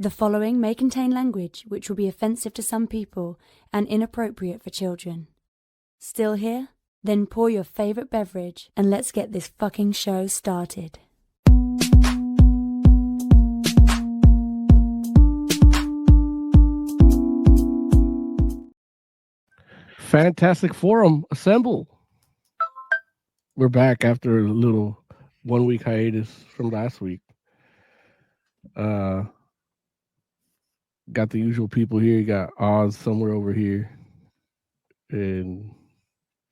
The following may contain language which will be offensive to some people and inappropriate for children. Still here? Then pour your favorite beverage and let's get this fucking show started. Fantastic Forum, assemble. We're back after a little 1 week hiatus from last week. Got the usual people here. You got Oz somewhere over here. And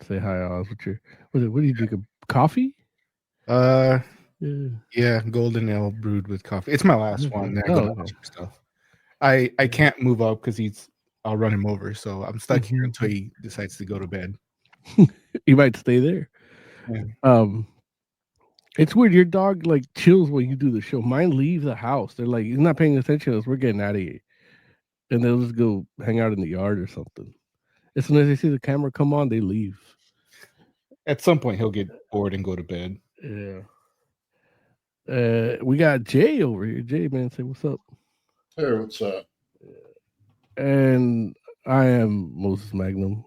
say hi, Oz. What do you drink? Coffee? Yeah, golden ale brewed with coffee. It's my last one. I got stuff. I can't move up because I'll run him over. So I'm stuck here until he decides to go to bed. You might stay there. Yeah. It's weird. Your dog like chills when you do the show. Mine leave the house. They're like, he's not paying attention to us. We're getting out of here. And they'll just go hang out in the yard or something. As soon as they see the camera come on, they leave. At some point, he'll get bored and go to bed. Yeah. We got Jay over here. Jay, man, say what's up. Hey, what's up? And I am Moses Magnum,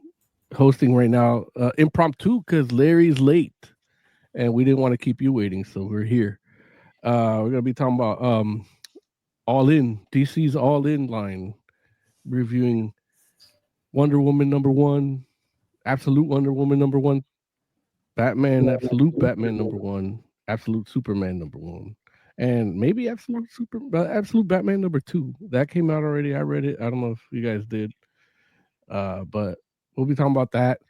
hosting right now, impromptu because Larry's late, and we didn't want to keep you waiting, so we're here. We're gonna be talking about All In, DC's All In line, reviewing Wonder Woman #1, Absolute Wonder Woman #1, Batman, Absolute Batman #1, Absolute Superman #1, and maybe Absolute Batman #2. That came out already. I read it. I don't know if you guys did, but we'll be talking about that,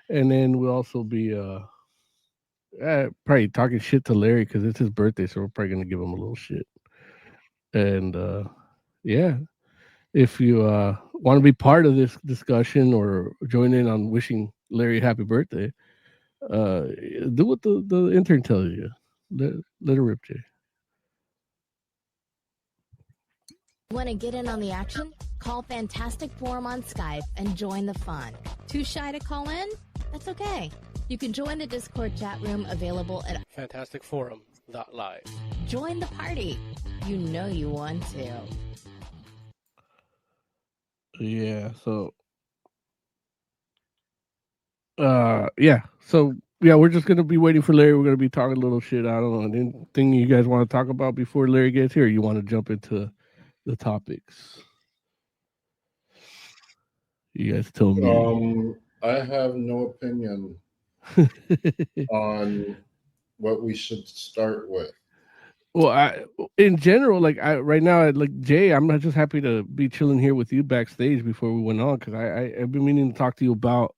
and then we'll also be probably talking shit to Larry because it's his birthday, so we're probably gonna give him a little shit. And yeah, if you want to be part of this discussion or join in on wishing Larry happy birthday, do what the intern tells you. Let her rip, Jay. Want to get in on the action? Call Fantastic Forum on Skype and join the fun. Too shy to call in? That's okay. You can join the Discord chat room available at fantasticforum.live. Join the party. You know you want to. Yeah, so we're just gonna be waiting for Larry. We're gonna be talking a little shit. I don't know. Anything you guys want to talk about before Larry gets here? Or you want to jump into the topics? You guys tell me. I have no opinion on what we should start with. Well, in general, right now, Jay, I'm not just happy to be chilling here with you backstage before we went on because I've been meaning to talk to you about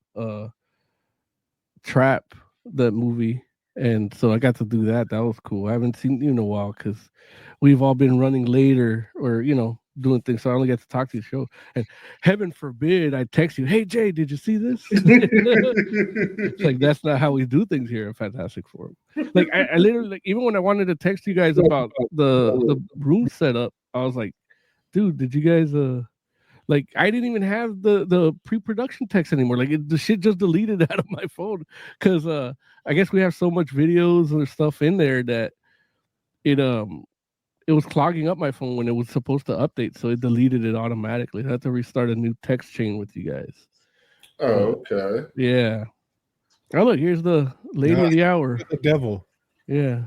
Trap, that movie, and so I got to do that. That was cool. I haven't seen you in a while because we've all been running later or doing things, so I only get to talk to you show. And heaven forbid I text you, hey Jay, did you see this? It's like that's not how we do things here at Fantastic Forum. Like I literally, even when I wanted to text you guys about the room setup, I was like, dude, did you guys I didn't even have the pre-production text anymore. The shit just deleted out of my phone because I guess we have so much videos and stuff in there that it was clogging up my phone when it was supposed to update, so it deleted it automatically. I had to restart a new text chain with you guys. Oh, okay. Yeah. Oh, look, here's the lady of the hour. The devil. Yeah.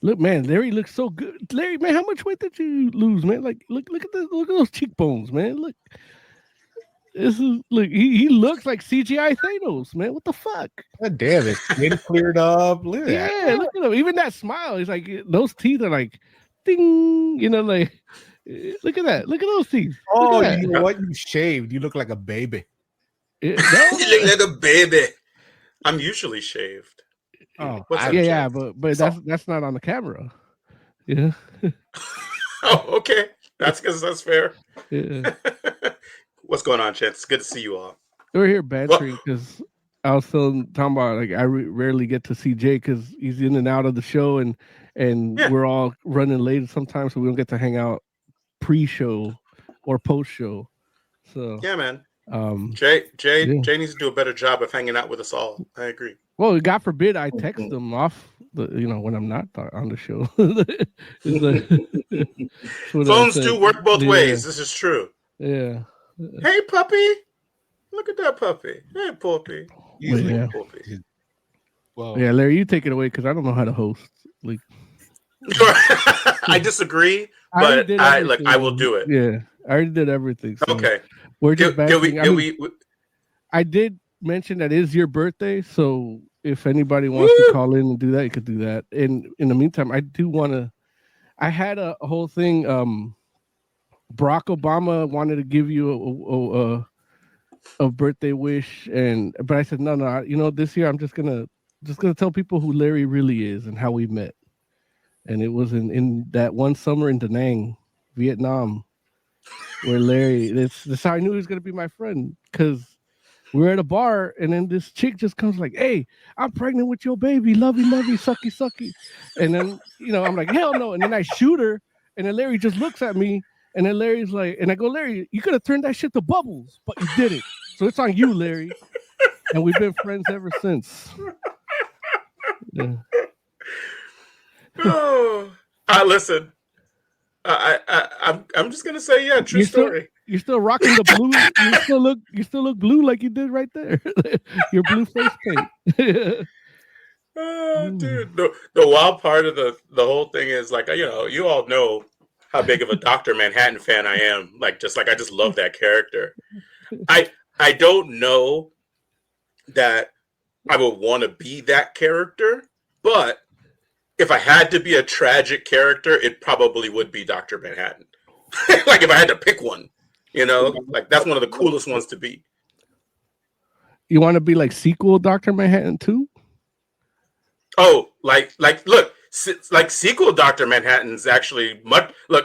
Look, man, Larry looks so good. Larry, man, how much weight did you lose, man? Look at this, look at those cheekbones, man. Look. He looks like CGI Thanos, man. What the fuck? God damn it. Skin cleared up. Look at that. Yeah, look at him. Even that smile. He's like, those teeth are like, ding. Look at that. Look at those teeth. Oh, you know what? You shaved. You look like a baby. You look like a baby. I'm usually shaved. Oh, yeah, but that's not on the camera. Yeah. Oh, okay. That's because that's fair. Yeah. What's going on, Chance? It's good to see you all. We're here bantering because I was talking about I rarely get to see Jay because he's in and out of the show and we're all running late sometimes, so we don't get to hang out pre-show or post-show. So yeah, man. Jay needs to do a better job of hanging out with us all. I agree. Well, God forbid I text them off when I'm not on the show. Phones do work both ways. This is true. Yeah. Hey, puppy. Look at that puppy. Hey, puppy. Puppy. Well, yeah, Larry, you take it away because I don't know how to host. Like, I disagree, but I will do it. Yeah, I already did everything. So okay. We're just I did mention that is your birthday, so if anybody wants to call in and do that, you could do that. And in the meantime, I do want to. I had a whole thing. Barack Obama wanted to give you a birthday wish, but I said no. This year I'm just gonna tell people who Larry really is and how we met. And it was in that one summer in Da Nang, Vietnam, where Larry. That's how I knew he was gonna be my friend, because we're at a bar and then this chick just comes like, "Hey, I'm pregnant with your baby, lovey, sucky, sucky," and then I'm like, "Hell no!" And then I shoot her, and then Larry just looks at me, and then Larry's like, and I go, "Larry, you could have turned that shit to bubbles, but you didn't, so it's on you, Larry." And we've been friends ever since. Yeah. Oh, listen. I'm just gonna say, yeah, true story. You're still rocking the blue. You still look blue like you did right there. Your blue face paint. Oh, dude, the wild part of the whole thing is, like, you all know how big of a Dr. Manhattan fan I am. I just love that character. I don't know that I would want to be that character, but if I had to be a tragic character, it probably would be Dr. Manhattan. Like, if I had to pick one, that's one of the coolest ones to be. You want to be like sequel Dr. Manhattan too? Oh, like sequel Dr. Manhattan's actually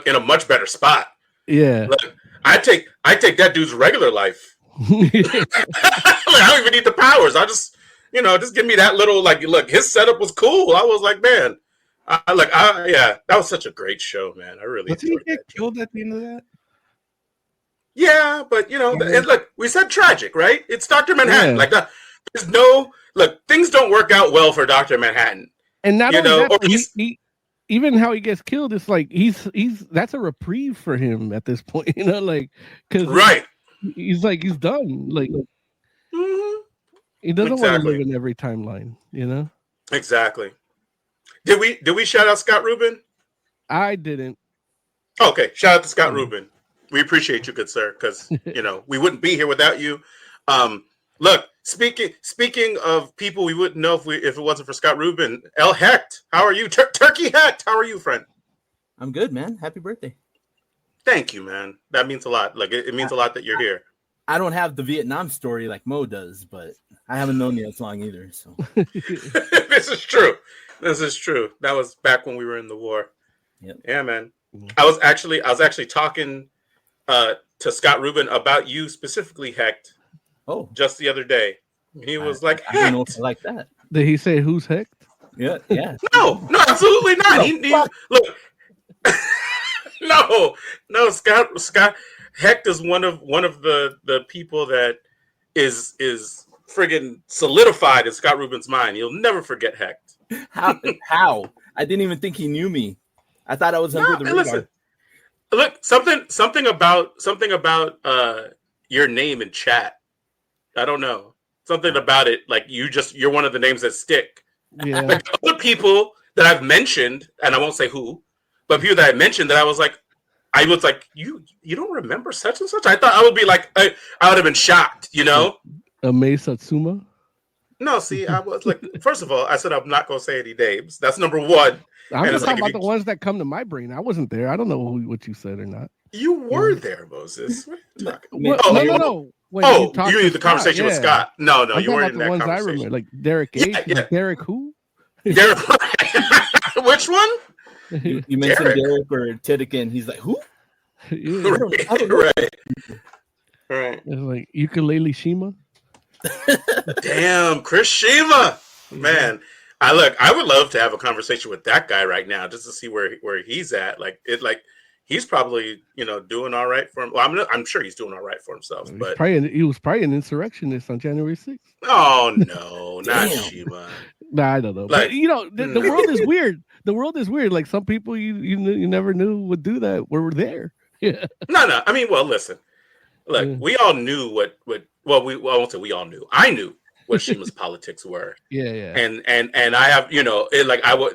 in a much better spot. Yeah. Look, I take that dude's regular life. I don't even need the powers. I just give me that little, look, his setup was cool. I was like, man, that was such a great show, man. I really enjoyed it. Did he get killed at the end of that? Yeah, but and look, we said tragic, right? It's Dr. Manhattan. Yeah. There's no things don't work out well for Dr. Manhattan. And not only that, he even how he gets killed, it's like he's that's a reprieve for him at this point, because right. He's done. Mm-hmm. He doesn't want to live in every timeline, Exactly. Did we shout out Scott Rubin? I didn't. Okay, shout out to Scott Rubin. We appreciate you, good sir, because we wouldn't be here without you. Look, speaking of people we wouldn't know if it wasn't for Scott Rubin, El Hecht, how are you? Turkey Hecht, how are you, friend? I'm good, man. Happy birthday. Thank you, man. That means a lot. It means a lot that you're here. I don't have the Vietnam story like Mo does, but I haven't known you as long either. So This is true. That was back when we were in the war. Yep. Yeah, man. I was actually talking to Scott Rubin about you specifically, Hecht. Oh, just the other day. He was like, I don't know if I like that. Did he say who's Hecht? Yeah. No, absolutely not. Look. No, Scott Hecht is one of the people that is friggin' solidified in Scott Rubin's mind. You'll never forget Hecht. How? I didn't even think he knew me. I thought I was under the radar. Listen, look, something about your name in chat. I don't know. Something about it, you're one of the names that stick. Yeah. Like other people that I've mentioned, and I won't say who, but people that I mentioned that I was like, you don't remember such and such? I thought I would be like, I would have been shocked, Amei Satsuma? No, see, I was like, first of all, I said I'm not going to say any names. That's number one. I'm just talking about the ones that come to my brain. I wasn't there. I don't know what you said or not. You were there, Moses. No. You mean the conversation with Scott? No, you weren't in that conversation. I remember, like Derek H. Yeah. Derek who? Derek. Which one? You mentioned Derek or Tidikin. He's like, who? Yeah. Right. It's like ukulele Shima. Damn, Chris Shima, man. I would love to have a conversation with that guy right now just to see where he's at. he's probably doing all right for him. Well, I'm sure he's doing all right for himself. But he was probably an insurrectionist on January 6th. Oh no, not Shima. Nah, I don't know. Like, but the world is weird. The world is weird. Like some people you never knew would do that. Were there? Yeah. No. I mean, well, listen. Look, we all knew what. Well, I won't say we all knew. I knew what Shima's politics were. Yeah. And I have,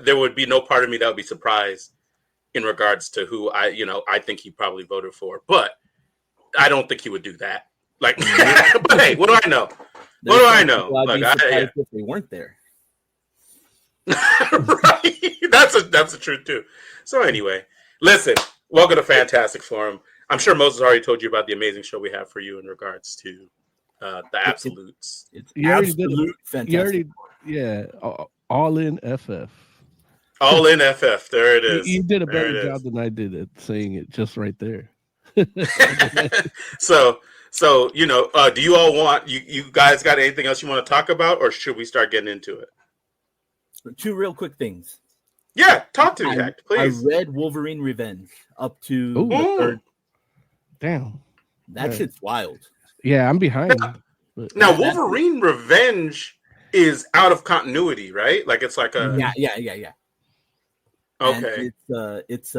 there would be no part of me that would be surprised in regards to who I think he probably voted for, but I don't think he would do that. Like, but hey, what do I know? What do I know? Like, if they weren't there. Right. That's the truth too. So anyway, listen, welcome to Fantastic Forum. I'm sure Moses already told you about the amazing show we have for you in regards to the absolutes. It's absolute fantastic. All in FF. All in FF. There it is. You did a better job than I did at saying it just right there. So do you all want you guys got anything else you want to talk about, or should we start getting into it? Two real quick things. Yeah, talk to me, Heck, please. I read Wolverine Revenge up to the third. Damn. That shit's wild. Yeah, I'm behind. Now Wolverine Revenge is out of continuity, right? Like it's like a yeah. Okay. And it's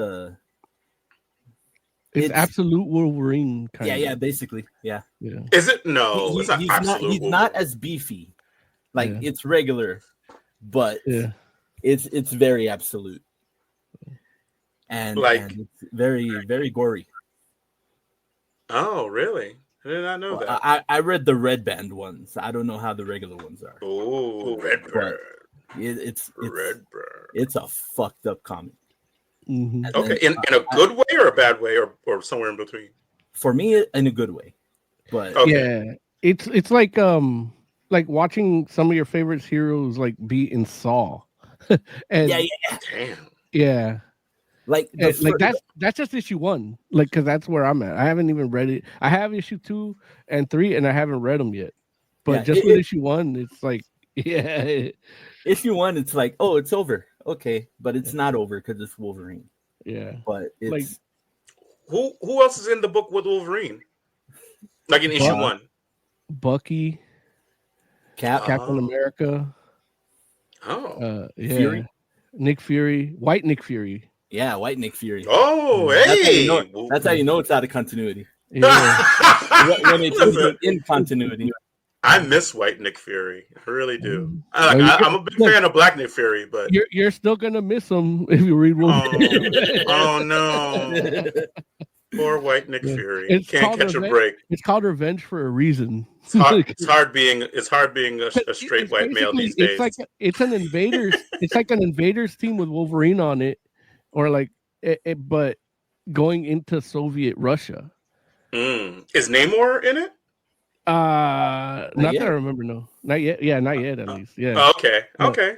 absolute Wolverine kind of. Yeah, basically. Yeah. Is it? No, he's not as beefy. Like it's regular, but it's very absolute. And it's very, very gory. Oh, really? I did not know that. I read the red band ones. I don't know how the regular ones are. Oh, Redbird. It's Redbird. It's a fucked up comic. Mm-hmm. Okay, in a good way or a bad way, or somewhere in between? For me, in a good way. But yeah, it's like watching some of your favorite heroes like be in Saw. And Damn. Yeah. Like that's just issue 1, like because that's where I'm at. I haven't even read it. I have issue 2 and 3, and I haven't read them yet. But with issue 1, it's like issue 1, it's like, oh, it's over, okay, but it's not over because it's Wolverine. Yeah, but it's like who else is in the book with Wolverine? Like in issue 1, Bucky, Captain America. Oh, Fury? Nick Fury, White Nick Fury. Yeah, White Nick Fury. Oh, hey! That's how you know it's out of continuity. Yeah. when it's in continuity. I miss White Nick Fury. I really do. I'm a big fan of Black Nick Fury, but you're still gonna miss him if you read Wolverine. Oh no! Poor White Nick Fury. Can't catch a break. It's called Revenge for a reason. It's hard being a straight white male these days. It's like an invaders team with Wolverine on it, or like but going into Soviet Russia. Is Namor in it? Not that I remember. No, not yet. Yeah, not yet. At least. Yeah. Okay.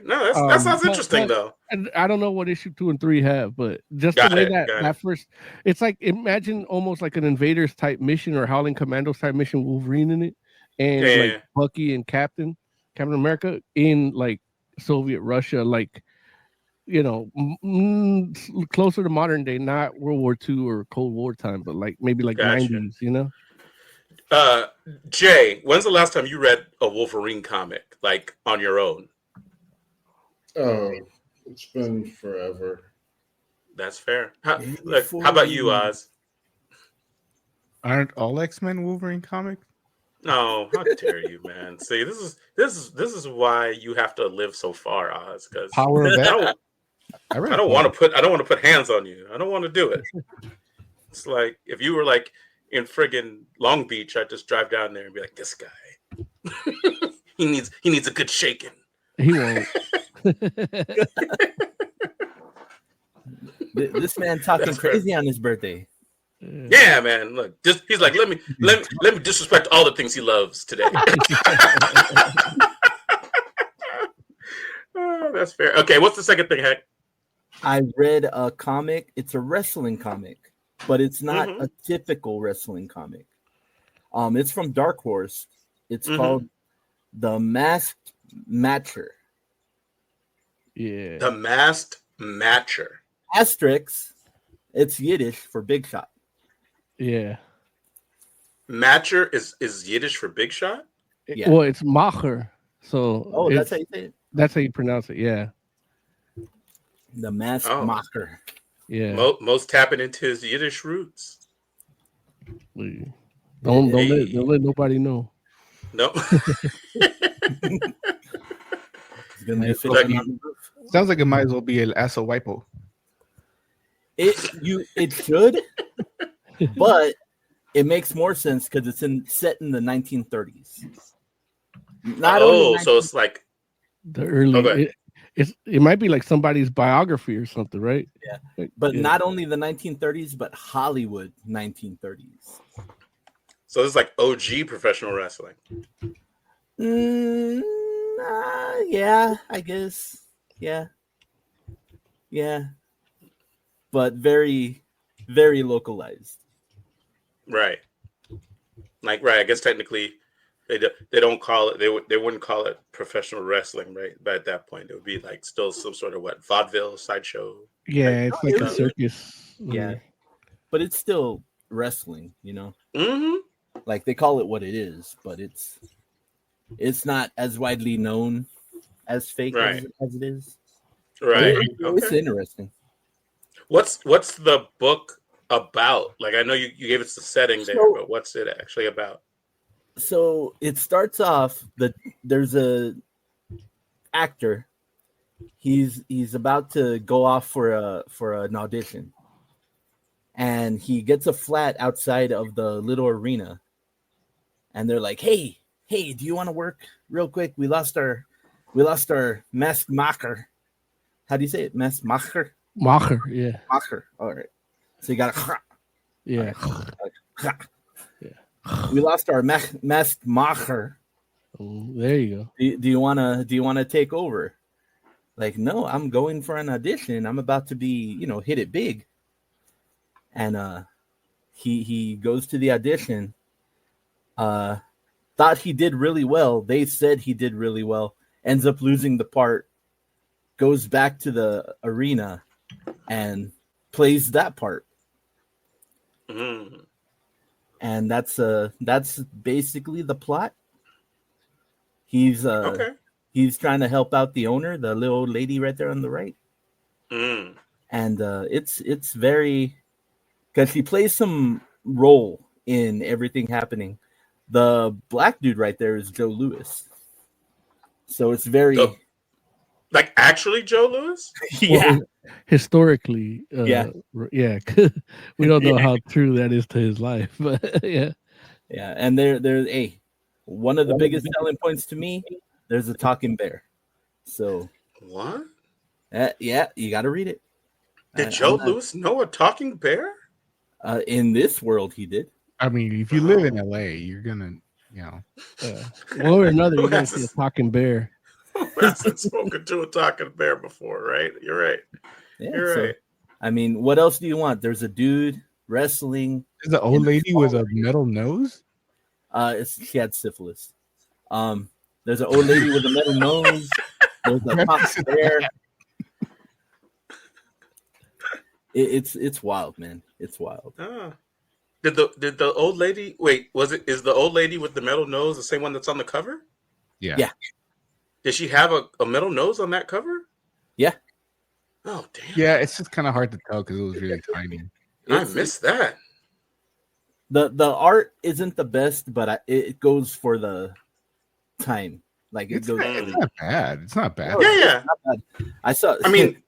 No, that sounds interesting though. I don't know what issue 2 and 3 have, but just the way that first, it's like imagine almost like an invaders type mission or Howling Commandos type mission, Wolverine in it, and like Bucky and Captain America in like Soviet Russia, like closer to modern day, not World War II or Cold War time, but like maybe like 90s, Jay, when's the last time you read a Wolverine comic, like on your own? Oh, it's been forever. That's fair. How about you, Oz? Aren't all X-Men Wolverine comics? No, how dare you, man? See, this is why you have to live so far, Oz. Because Power of X. I don't want to put hands on you. I don't want to do it. It's like if you were like in friggin' Long Beach, I'd just drive down there and be like, this guy, he needs a good shaking. He won't. This man talking crazy on his birthday. Yeah, man. Look, he's like, let me disrespect all the things he loves today. Oh, that's fair. Okay, what's the second thing, Heck? I read a comic. It's a wrestling comic, but it's not a typical wrestling comic. It's from Dark Horse. It's called The Masked Matcher. Yeah. The Masked Matcher. Asterix, It's Yiddish for big shot. Yeah. Matcher is Yiddish for big shot. Yeah. Well, it's Macher. So Oh, that's how you say it. That's how you pronounce it. Yeah. The mask mocker. Yeah. Most tapping into his Yiddish roots. Don't let nobody know. No. Sounds like it might as well be El Aso Wipo. It should, but it makes more sense because it's set in the 1930s. So it's like the early. It might be like somebody's biography or something, right? Yeah, but not only the 1930s, but Hollywood 1930s. So this is like OG professional wrestling. Yeah, I guess. Yeah. But very, very localized. Right. I guess technically they don't call it. They wouldn't call it professional wrestling, right? But at that point, it would be like still some sort of vaudeville sideshow. Yeah, it's like a circus. Yeah, but it's still wrestling, Mm-hmm. Like they call it what it is, but it's not as widely known as fake as it is. Right. It's interesting. What's the book about? Like I know you gave us the setting there, but what's it actually about? So it starts off there's a actor. He's about to go off for an audition, and he gets a flat outside of the little arena, and they're like, "Hey, do you want to work real quick? We lost our mask macher. How do you say it? Mask macher? Macher, yeah. Macher. All right. So you got to yeah. We lost our mask macher. Oh, there you go. Do you wanna take over? Like, no, I'm going for an audition. I'm about to be, hit it big. And he goes to the audition. Thought he did really well. They said he did really well. Ends up losing the part. Goes back to the arena and plays that part. Mm. And that's basically the plot. He's trying to help out the owner, the little old lady right there on the right. Mm. And it's very, because he plays some role in everything happening. The black dude right there is Joe Louis. So it's very like actually Joe Louis? Yeah. Well, historically, yeah. We don't know how true that is to his life, but yeah. Yeah, and there's one of the biggest selling points to me, there's a talking bear. So what? Yeah, you got to read it. Did Joe Louis know a talking bear? In this world, he did. I mean, if you live in LA, you're gonna, one or another, you're gonna see a talking bear. Who hasn't spoken to a talking bear before, right? You're right. Yeah, you're right. I mean, what else do you want? There's a dude wrestling. There's an old lady with a metal nose. She had syphilis. There's an old lady with a metal nose. There's a talking bear. It's wild, man. It's wild. Did the old lady is the old lady with the metal nose the same one that's on the cover? Yeah. Did she have a metal nose on that cover? Yeah. Oh damn. Yeah, it's just kind of hard to tell because it was really tiny. I missed that. The art isn't the best, but it goes for the time. Like it's not bad. It's not bad. Yeah. Not bad. I saw. I mean,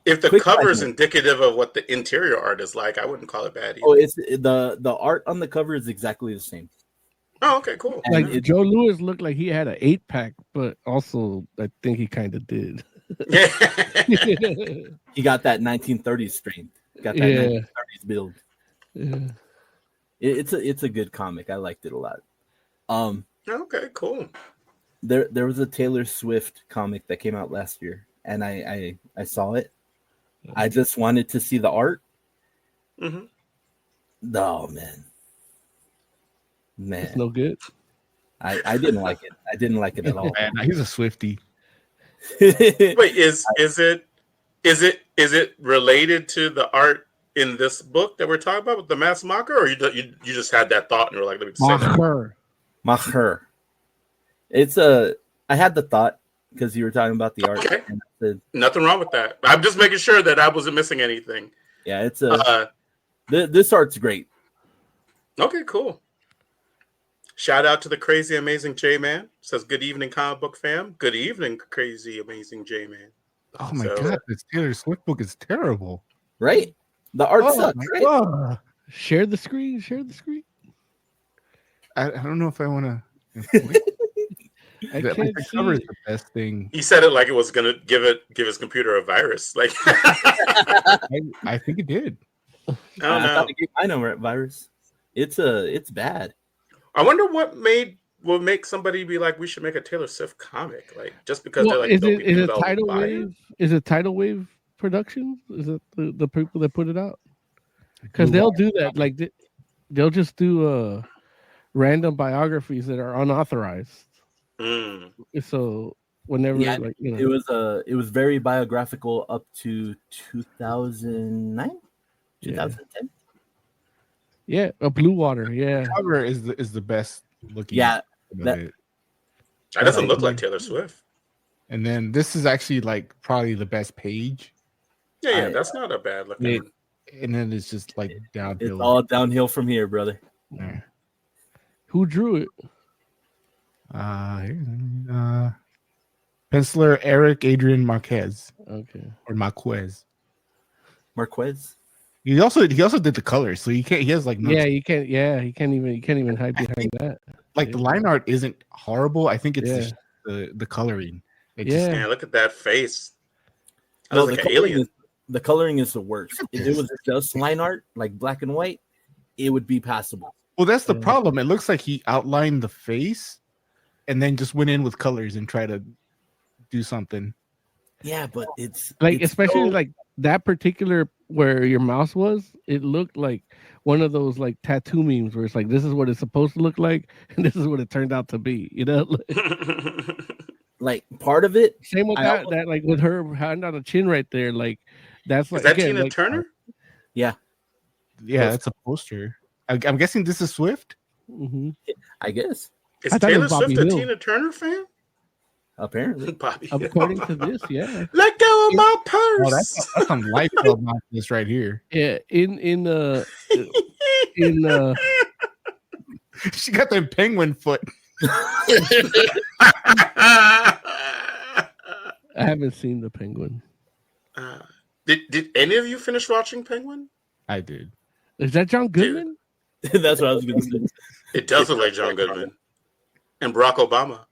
if the Quick cover is segment. indicative of what the interior art is like, I wouldn't call it bad either. Oh, it's the art on the cover is exactly the same. Oh, okay, cool. Like Joe Louis looked like he had an 8-pack, but also I think he kind of did. Yeah. He got that 1930s strength. Got that 1930s build. Yeah. It's a good comic. I liked it a lot. Okay, cool. There was a Taylor Swift comic that came out last year, and I saw it. I just wanted to see the art. Mm-hmm. Oh man, It's no good. I didn't like it. I didn't like it at all. Man, he's a Swiftie. Wait, is it related to the art in this book that we're talking about with the mass mocker, or you just had that thought and you're like, let me say that. Macher. It's I had the thought because you were talking about the art. Okay. Nothing wrong with that. I'm just making sure that I wasn't missing anything. Yeah, it's this art's great. Okay, cool. Shout out to the crazy amazing J-Man. Says good evening, comic book fam. Good evening, crazy amazing J-Man. Oh my god, this Taylor Swift book is terrible. Right? The art sucks. Right? Share the screen. Share the screen. I don't know if I want to. The cover is the best thing. He said it like it was gonna give his computer a virus. Like I think it did. I don't know. I thought it gave my virus. It's bad. I wonder what will make somebody be like, we should make a Taylor Swift comic, like just because they're like, is it Tidal Wave? Is it Tidal Wave Productions? Is it the people that put it out? Because they'll do that. Like they'll just do random biographies that are unauthorized. So whenever it was very biographical up to 2009, 2010. Yeah, a Blue Water. Yeah, the cover is the best looking. Yeah, that doesn't look like Taylor Swift. And then this is actually like probably the best page. Yeah, that's not a bad looking. And then it's just like downhill. It's all downhill from here, brother. Yeah. Who drew it? Penciler Eric Adrian Marquez. Okay. Or Marquez. He also did the colors, so he has like no he can't even hide behind that. Like the line art isn't horrible. I think it's the coloring. Look at that face. No, like the coloring is the worst. If it was just line art, like black and white, it would be passable. Well, that's the problem. It looks like he outlined the face and then just went in with colors and tried to do something. Yeah, but it's especially like that particular where your mouse was, it looked like one of those like tattoo memes where it's like, this is what it's supposed to look like, and this is what it turned out to be, you know? Like part of it. Same with that like with her hand on the chin right there, like that's like, is that Tina Turner? Yeah, that's a poster. I'm guessing this is Swift. Mm-hmm. I guess. Is Taylor Swift a Tina Turner fan? Apparently, Bobby. According to this, yeah. Let go of my purse. Oh, that's some life about this right here. Yeah, in she got that penguin foot. I haven't seen the Penguin. Did any of you finish watching Penguin? I did. Is that John Goodman? That's what I was going to say. It does look like John Goodman and Barack Obama.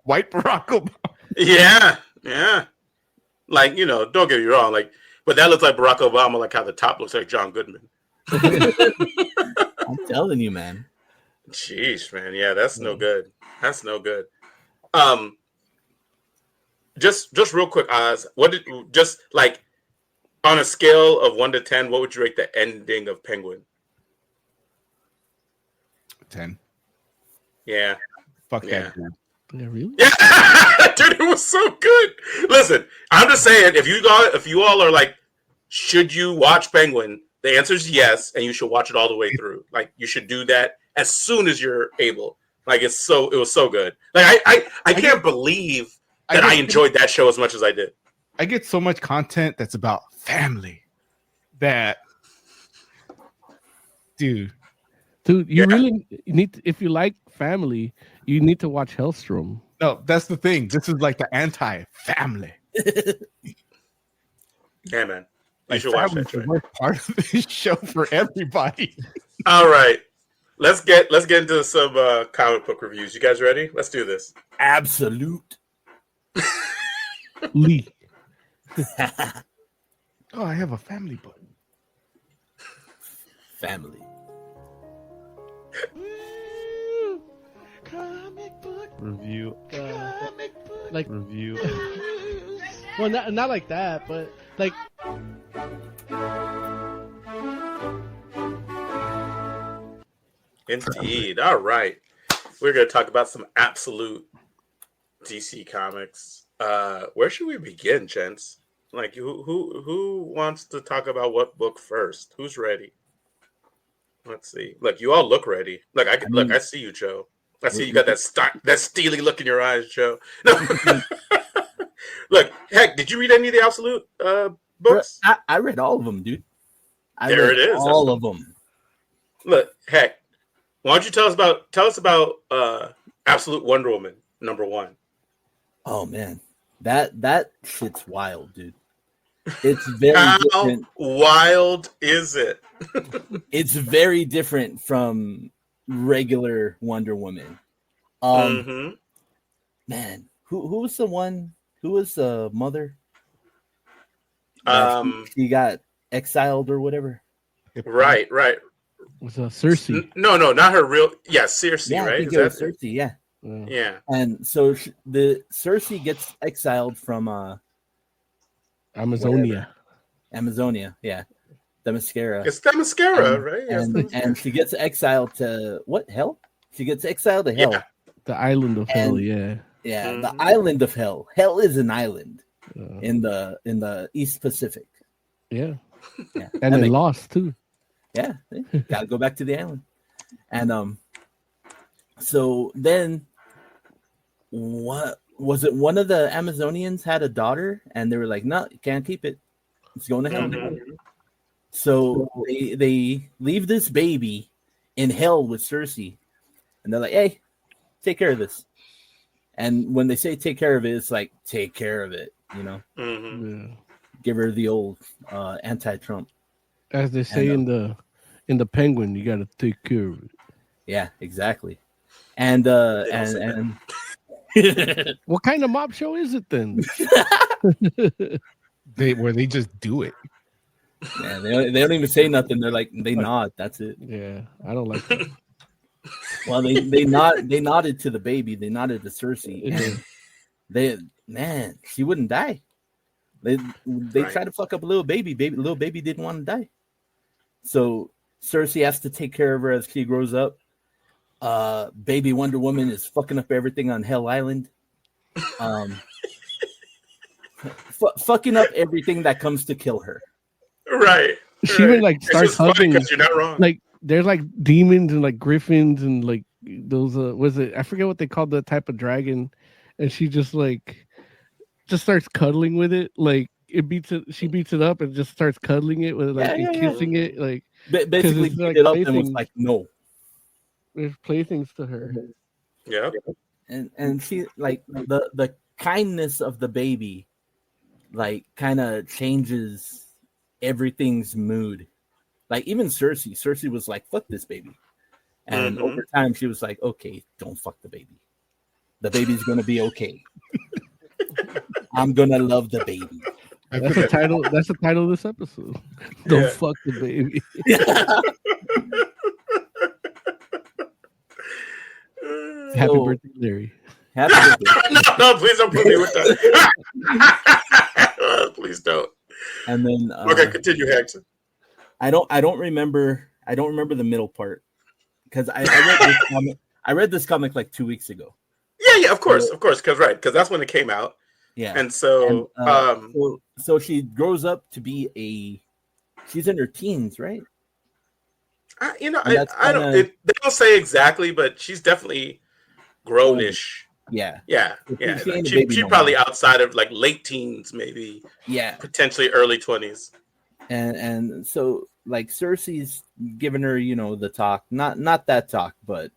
White Barack Obama. Yeah. Like, don't get me wrong, like, but that looks like Barack Obama, like how the top looks like John Goodman. I'm telling you, man. Jeez, man. Yeah, that's no good. That's no good. Just real quick, Oz, just like on a scale of 1 to 10, what would you rate the ending of Penguin? 10. Yeah. Fuck that, dude. Yeah, really? Yeah, dude, it was so good. Listen, I'm just saying, if you all are like, should you watch Penguin? The answer is yes, and you should watch it all the way through. Like, you should do that as soon as you're able. Like, it was so good. Like, I can't believe that I enjoyed that show as much as I did. I get so much content that's about family that, dude, you really need to, if you like family, you need to watch Hellstrom. No, that's the thing. This is like the anti-family. Yeah, man. You Like, should watch that. the worst part of this show for everybody. All right. Let's get into some comic book reviews. You guys ready? Let's do this. Absolute. Lee. Oh, I have a family book. Family. Comic book review. Comic book like review. Well, not like that, but like. Indeed. All right. We're going to talk about some absolute DC comics. Where should we begin, gents? Like who wants to talk about what book first? Who's ready? Let's see. Look, you all look ready. Look, I see you, Joe. I see you got that steely look in your eyes, Joe. No. Look, heck, did you read any of the Absolute books? I read all of them, dude. There it is. All of them. Look, heck, why don't you tell us about Absolute Wonder Woman #1? Oh man, that shit's wild, dude. It's very different. Wild is it? It's very different from regular Wonder Woman. Man, who was the one? Who was the mother? She got exiled or whatever. Right. Was Cersei? No, not her real. Yeah, Cersei, yeah, right? I think it was Cersei. Yeah. Yeah. And so the Cersei gets exiled from Amazonia. Yeah. Themyscira. It's Themyscira, right? And she gets exiled to what? Hell? She gets exiled to hell. Yeah. The island of hell, yeah. Yeah, the island of hell. Hell is an island in the East Pacific. Yeah. And they lost too. Yeah. Gotta go back to the island. And so then what was it? One of the Amazonians had a daughter, and they were like, "No, you can't keep it. It's going to hell." So they leave this baby in hell with Cersei, and they're like, "Hey, take care of this." And when they say take care of it, it's like take care of it, you know. Yeah. Give her the old anti-Trump, as they say in the Penguin. You got to take care of it. Yeah, exactly. And what kind of mob show is it then? Where they just do it. Yeah, they don't even say nothing. They're like they nod. That's it. Yeah, I don't like that. Well, they nodded to the baby. They nodded to Cersei. And she wouldn't die. They tried to fuck up a little baby. Little baby didn't want to die. So Cersei has to take care of her as she grows up. Baby Wonder Woman is fucking up everything on Hell Island. Fucking up everything that comes to kill her. Right. She would like start hugging. You're not wrong. Like there's like demons and like griffins and like those. Was it? I forget what they called the type of dragon. And she just starts cuddling with it. Like it beats it. She beats it up and just starts cuddling it with it, like and kissing it. Like basically beat like it up and was like no. There's playthings to her. Yeah. And she like the kindness of the baby, like kind of changes everything's mood. Like even Cersei was like, fuck this baby. And over time she was like, okay, don't fuck the baby. The baby's gonna be okay. I'm gonna love the baby. That's the title. That's the title of this episode. Don't fuck the baby. Happy birthday, Larry. Happy birthday. No, please don't put me with that. Please don't. And then okay, continue, Hector. I don't remember the middle part because I read this comic like 2 weeks ago. Yeah, of course, because that's when it came out. Yeah, and so so she grows up to be she's in her teens, right? I don't. They don't say exactly, but she's definitely grownish. Yeah. Like she probably outside of like late teens, maybe. Yeah, potentially early 20s. And so like Cersei's giving her, the talk, not that talk, but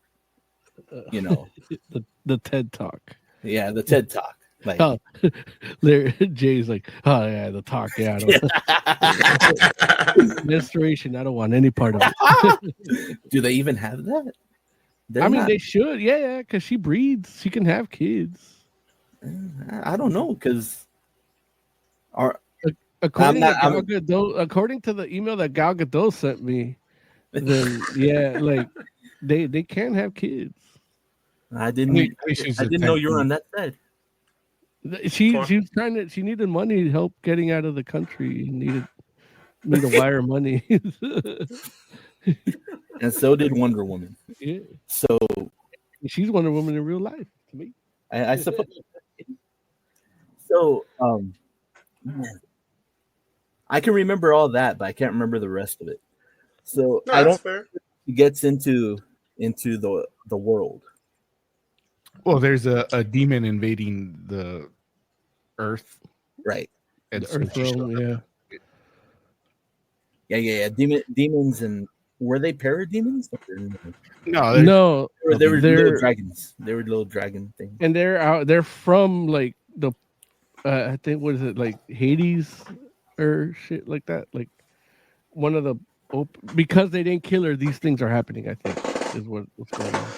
the TED talk. Yeah, the TED talk. Like, Jay's like, oh yeah, the talk. Yeah, restoration. I don't want any part of it. Do they even have that? They should. Yeah, because she breeds. She can have kids. I don't know, because according to the email that Gal Gadot sent me, then yeah, like they can have kids. I didn't know you were on that side. She needed money help getting out of the country. Needed me to wire money. And so did Wonder Woman. Yeah. So she's Wonder Woman in real life to me. I suppose. So I can remember all that, but I can't remember the rest of it. So No, I that's don't. fair. He gets into the world. Well, there's a demon invading the Earth, Right. and The so Earth she showed realm, up. yeah. Yeah. Demons, and were they parademons? No, there's No, They were little they're dragons. They were little dragon things. and they're out. They're from like the, I think what is it like Hades or shit like that. Like one of the because they didn't kill her. These things are happening. I think is what's going on.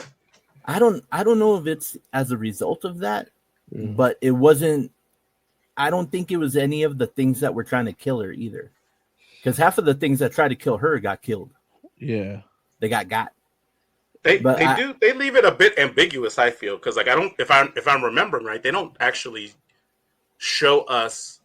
I don't know if it's as a result of that, Yeah. but it wasn't. I don't think it was any of the things that were trying to kill her either, because half of the things that tried to kill her got killed. Yeah. They got. They But they leave it a bit ambiguous. I feel because like I don't if I'm remembering right, they don't actually show us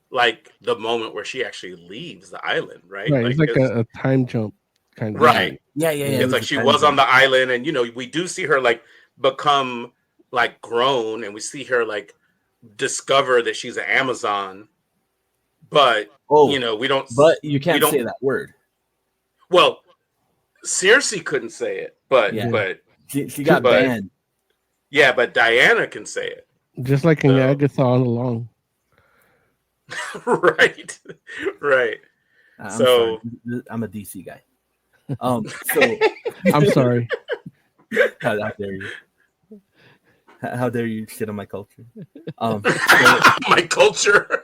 like the moment where she actually leaves the island, right? Right. Like, It's like a time jump kind of. right. Yeah. It's like she was on the island, and we do see her like become like grown, and we see her like discover that she's an Amazon, but we don't. But you can't don't say that word. Well, Cersei couldn't say it, but Yeah. but She got but- banned. yeah, but Diana can say it. Just like in So- Agatha all along. right. I'm So- sorry. I'm a DC guy. So I'm sorry. how dare you? How dare you shit on my culture? My culture.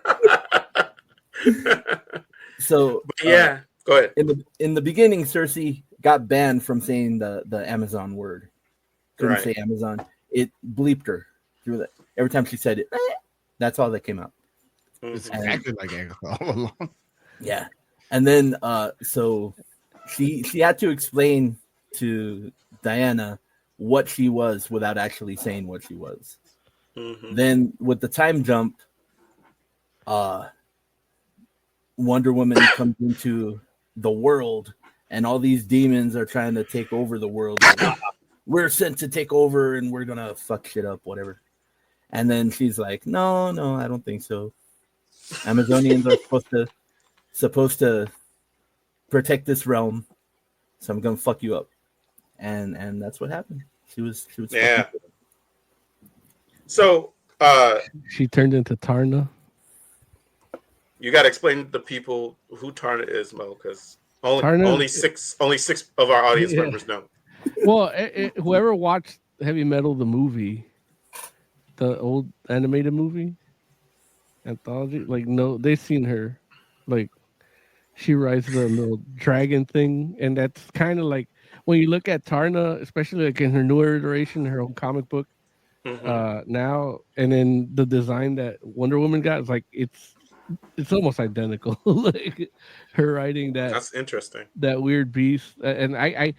So But yeah, go ahead. in the beginning, Cersei got banned from saying the Amazon word. Couldn't Right. say Amazon. It bleeped her through that. Every time she said it, that's all that came out. it's Mhm. exactly like Agatha all along. Yeah. And then so she had to explain to Diana what she was without actually saying what she was. Mhm. Then with the time jump, Wonder Woman comes into the world, and all these demons are trying to take over the world. We're sent to take over, and we're gonna fuck shit up, whatever. And then she's like, "No, I don't think so. Amazonians are supposed to protect this realm, so I'm gonna fuck you up." And that's what happened. She was Yeah. fucking- So She turned into Tarna. you got to explain to the people who Tarna is, Mo, because Tarna- only six of our audience Yeah. members know. Well, whoever watched Heavy Metal the movie, the old animated movie, anthology, like no, they've seen her, like she rides the little dragon thing, and that's kind of like when you look at Tarna, especially like in her newer iteration, her own comic book Mhm. now, and then the design that Wonder Woman got is like it's almost identical, like her riding That's interesting. that weird beast. And I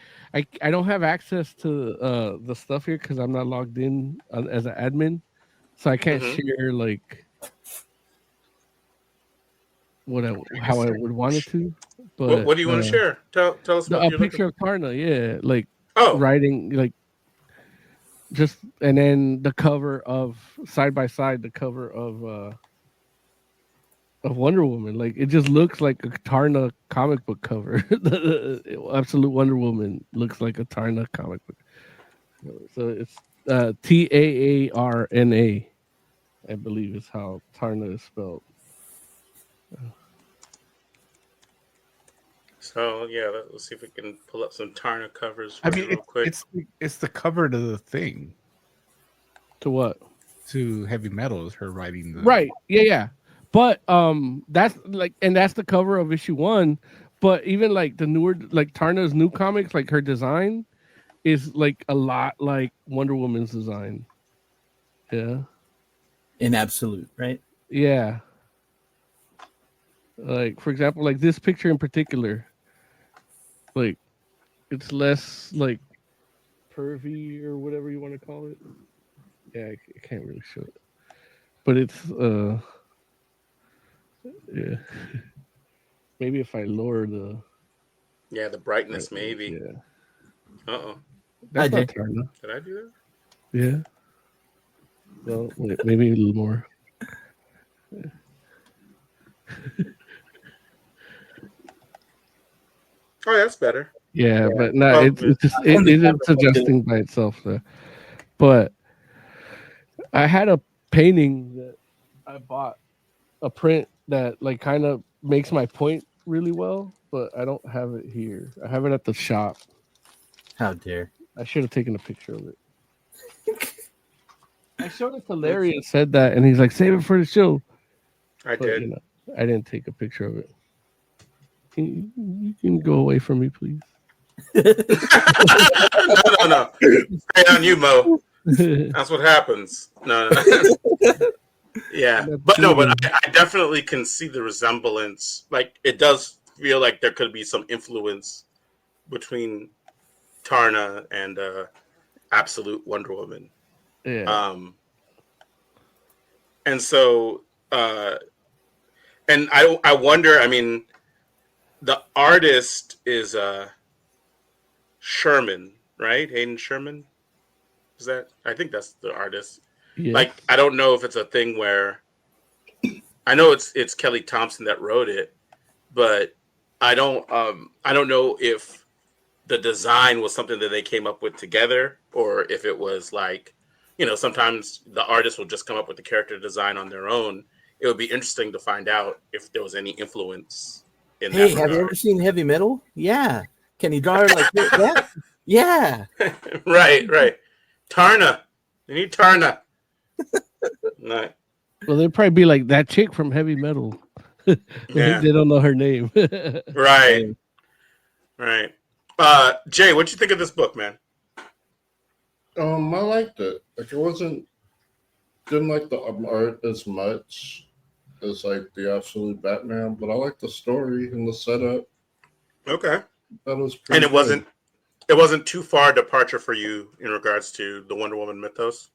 don't have access to the stuff here because I'm not logged in as an admin, so I can't Mhm. share like how I would want it to. But What do you want to share? Tell us what a you're picture looking. of Tarna, yeah, like Oh, riding, like just, and then the cover of side by side, the cover of Wonder Woman. Like it just looks like a Tarna comic book cover. The Absolute Wonder Woman looks like a Tarna comic book. So it's Taarna, I believe is how Tarna is spelled. so yeah, let's see if we can pull up some Tarna covers I for you mean, real quick. it's the cover to the thing To what? to Heavy Metal is her writing the Right. Yeah. But that's like, and that's the cover of issue 1. But even like the newer, like Tarna's new comics, like her design is like a lot like Wonder Woman's design. Yeah. in absolute, right? Yeah. Like for example, like this picture in particular, like it's less like pervy or whatever you want to call it. Yeah, I can't really show it, but it's yeah. Maybe if I lower the Yeah, the brightness maybe. yeah, Uh-oh. that's I not did. Tarna. Did I do that? Yeah. Well, wait, maybe a little more. Oh, that's better. Yeah, but no, Well, it's just it isn't adjusting by itself. So. But I had a painting that I bought, a print that like kind of makes my point really well, but I don't have it here. I have it at the shop. How dare! I should have taken a picture of it. I showed it to Larry and said that, and he's like, "Save it for the show." I But, did. you know, I didn't take a picture of it. You can go away from me, please. No. Straight on you, Mo. That's what happens. No. Yeah, but I definitely can see the resemblance. Like, it does feel like there could be some influence between Tarna and Absolute Wonder Woman. Yeah. And so, and I wonder. I mean, the artist is Sherman, right? Hayden Sherman. Is that? I think that's the artist. Yes. Like, I don't know if it's a thing where I know it's Kelly Thompson that wrote it, but I don't know if the design was something that they came up with together, or if it was like, you know, sometimes the artist will just come up with the character design on their own. It would be interesting to find out if there was any influence in that. Hey, have you ever seen Heavy Metal? Yeah. Can he draw her like that? Yeah. Right. Tarna. You need Tarna. No. Well, they'd probably be like that chick from Heavy Metal. Yeah. They don't know her name. Right. Jay, what'd you think of this book, man? I liked it. Like, didn't like the art as much as like the Absolute Batman, but I liked the story and the setup. Okay. That was pretty And it wasn't too far departure for you in regards to the Wonder Woman mythos?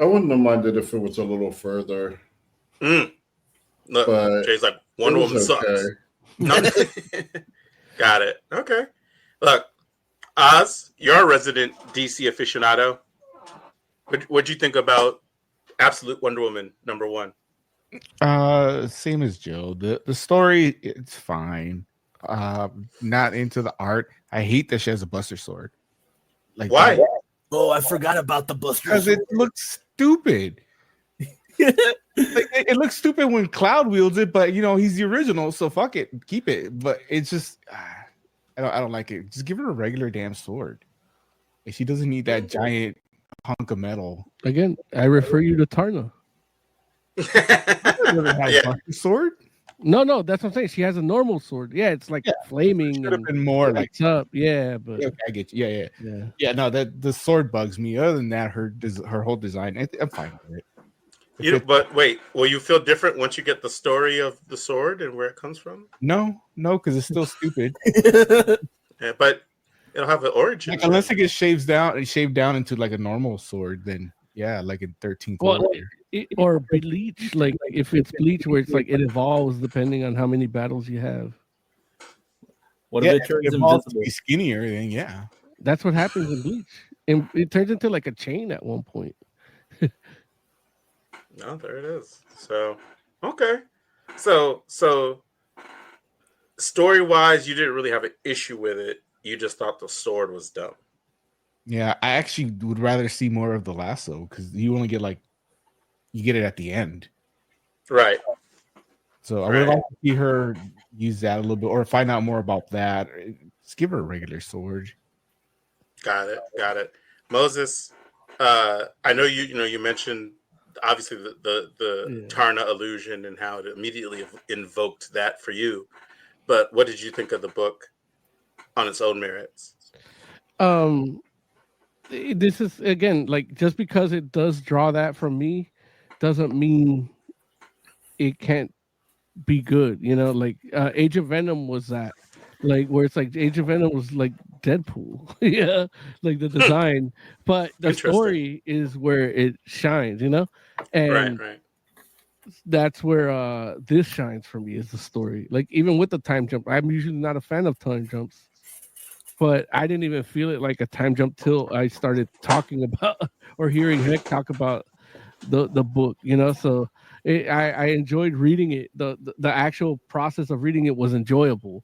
I wouldn't have minded if it was a little further. Look, but Jay's like, Wonder Woman sucks. No. Got it. Okay. Look, Oz, you're a resident DC aficionado. What'd you think about Absolute Wonder Woman #1? Same as Joe. The story, it's fine. Not into the art. I hate that she has a Buster Sword. Like, why? Oh, I forgot about the Buster Sword. Because it looks stupid. It looks stupid when Cloud wields it, but you know he's the original, so fuck it, keep it. But it's just, I don't like it. Just give her a regular damn sword. She doesn't need that giant hunk of metal. Again, I refer you to Tarna. Yeah. Sword? No, that's what I'm saying. She has a normal sword. Yeah, it's like flaming. Should have been more like up. Yeah, but okay, I get you. Yeah. No, that the sword bugs me. Other than that, her whole design, I'm fine with it. But wait, will you feel different once you get the story of the sword and where it comes from? No, because it's still stupid. Yeah, but it'll have an origin. Like, unless it gets shaved down into like a normal sword, then yeah, like in 13th. Well, or bleach, like if it's bleach where it's like it evolves depending on how many battles you have. What if it turns invisible? To be skinnier, then yeah. That's what happens in bleach. And it turns into like a chain at one point. No, there it is. So okay. So story wise, you didn't really have an issue with it. You just thought the sword was dumb. Yeah, I actually would rather see more of the lasso because you only get you get it at the end. Right. So I would like to see her use that a little bit or find out more about that. Just give her a regular sword. Got it. Moses, I know you mentioned obviously the Tarna illusion and how it immediately invoked that for you. But what did you think of the book on its own merits? This is again like just because it does draw that from me doesn't mean it can't be good. You know, like Age of Venom was that, like where it's like Age of Venom was like Deadpool, yeah, like the design, but the story is where it shines. You know, and right. That's where this shines for me is the story. Like even with the time jump, I'm usually not a fan of time jumps. But I didn't even feel it like a time jump till I started talking about or hearing Heck talk about the book, you know. So I enjoyed reading it. The actual process of reading it was enjoyable,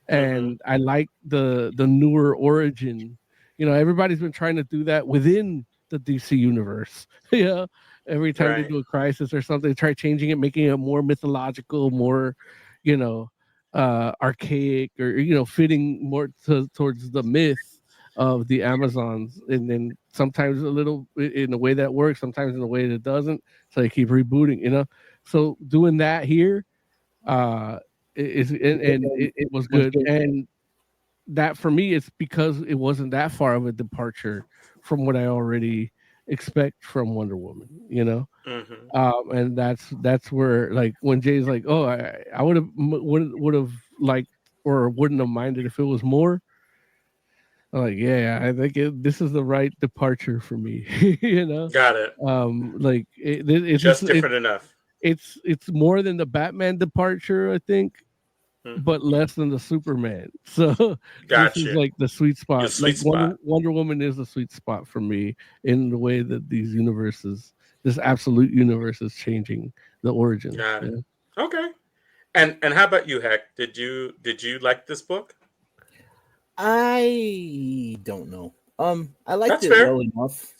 and I like the newer origin. You know, everybody's been trying to do that within the DC universe. Yeah, every time they Right. do a crisis or something, they try changing it, making it more mythological, more, you know, archaic, or fitting more towards the myth of the Amazons, and then sometimes a little in a way that works, sometimes in a way that doesn't. So they keep rebooting, So doing that here, it was good, and that for me, it's because it wasn't that far of a departure from what I already expect from Wonder Woman, and that's where, like, when Jay's like, oh, I would have liked, or wouldn't have minded if it was more. I'm like, yeah, I think this is the right departure for me. Got it. Like it's just different enough. It's more than the Batman departure, I think, but less than the Superman. So Gotcha. This is like the sweet spot. Your sweet spot. Wonder Woman is the sweet spot for me, in the way that this absolute universe is changing the origin. Got it. Okay. And how about you, Heck? Did you like this book? I don't know. I liked That's it fair. well enough.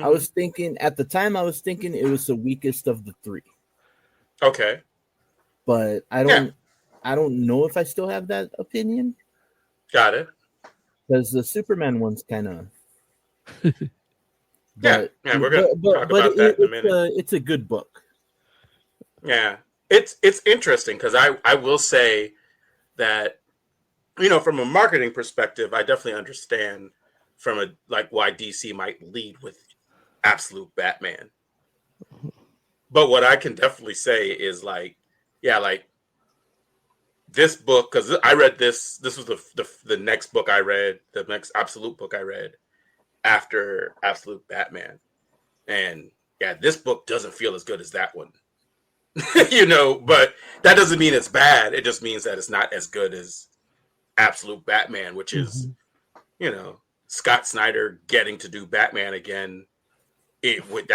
I was thinking at the time, it was the weakest of the three. Okay. But I don't know if I still have that opinion. Got it. Because the Superman one's kind of. Yeah, we're gonna talk about that in a minute. It's a good book. Yeah, it's interesting because I will say that, from a marketing perspective, I definitely understand from why DC might lead with Absolute Batman. But what I can definitely say is this book, because I read this was the next book I read, the next Absolute book I read after Absolute Batman. And yeah, this book doesn't feel as good as that one. But that doesn't mean it's bad. It just means that it's not as good as Absolute Batman, which is, Scott Snyder getting to do Batman again with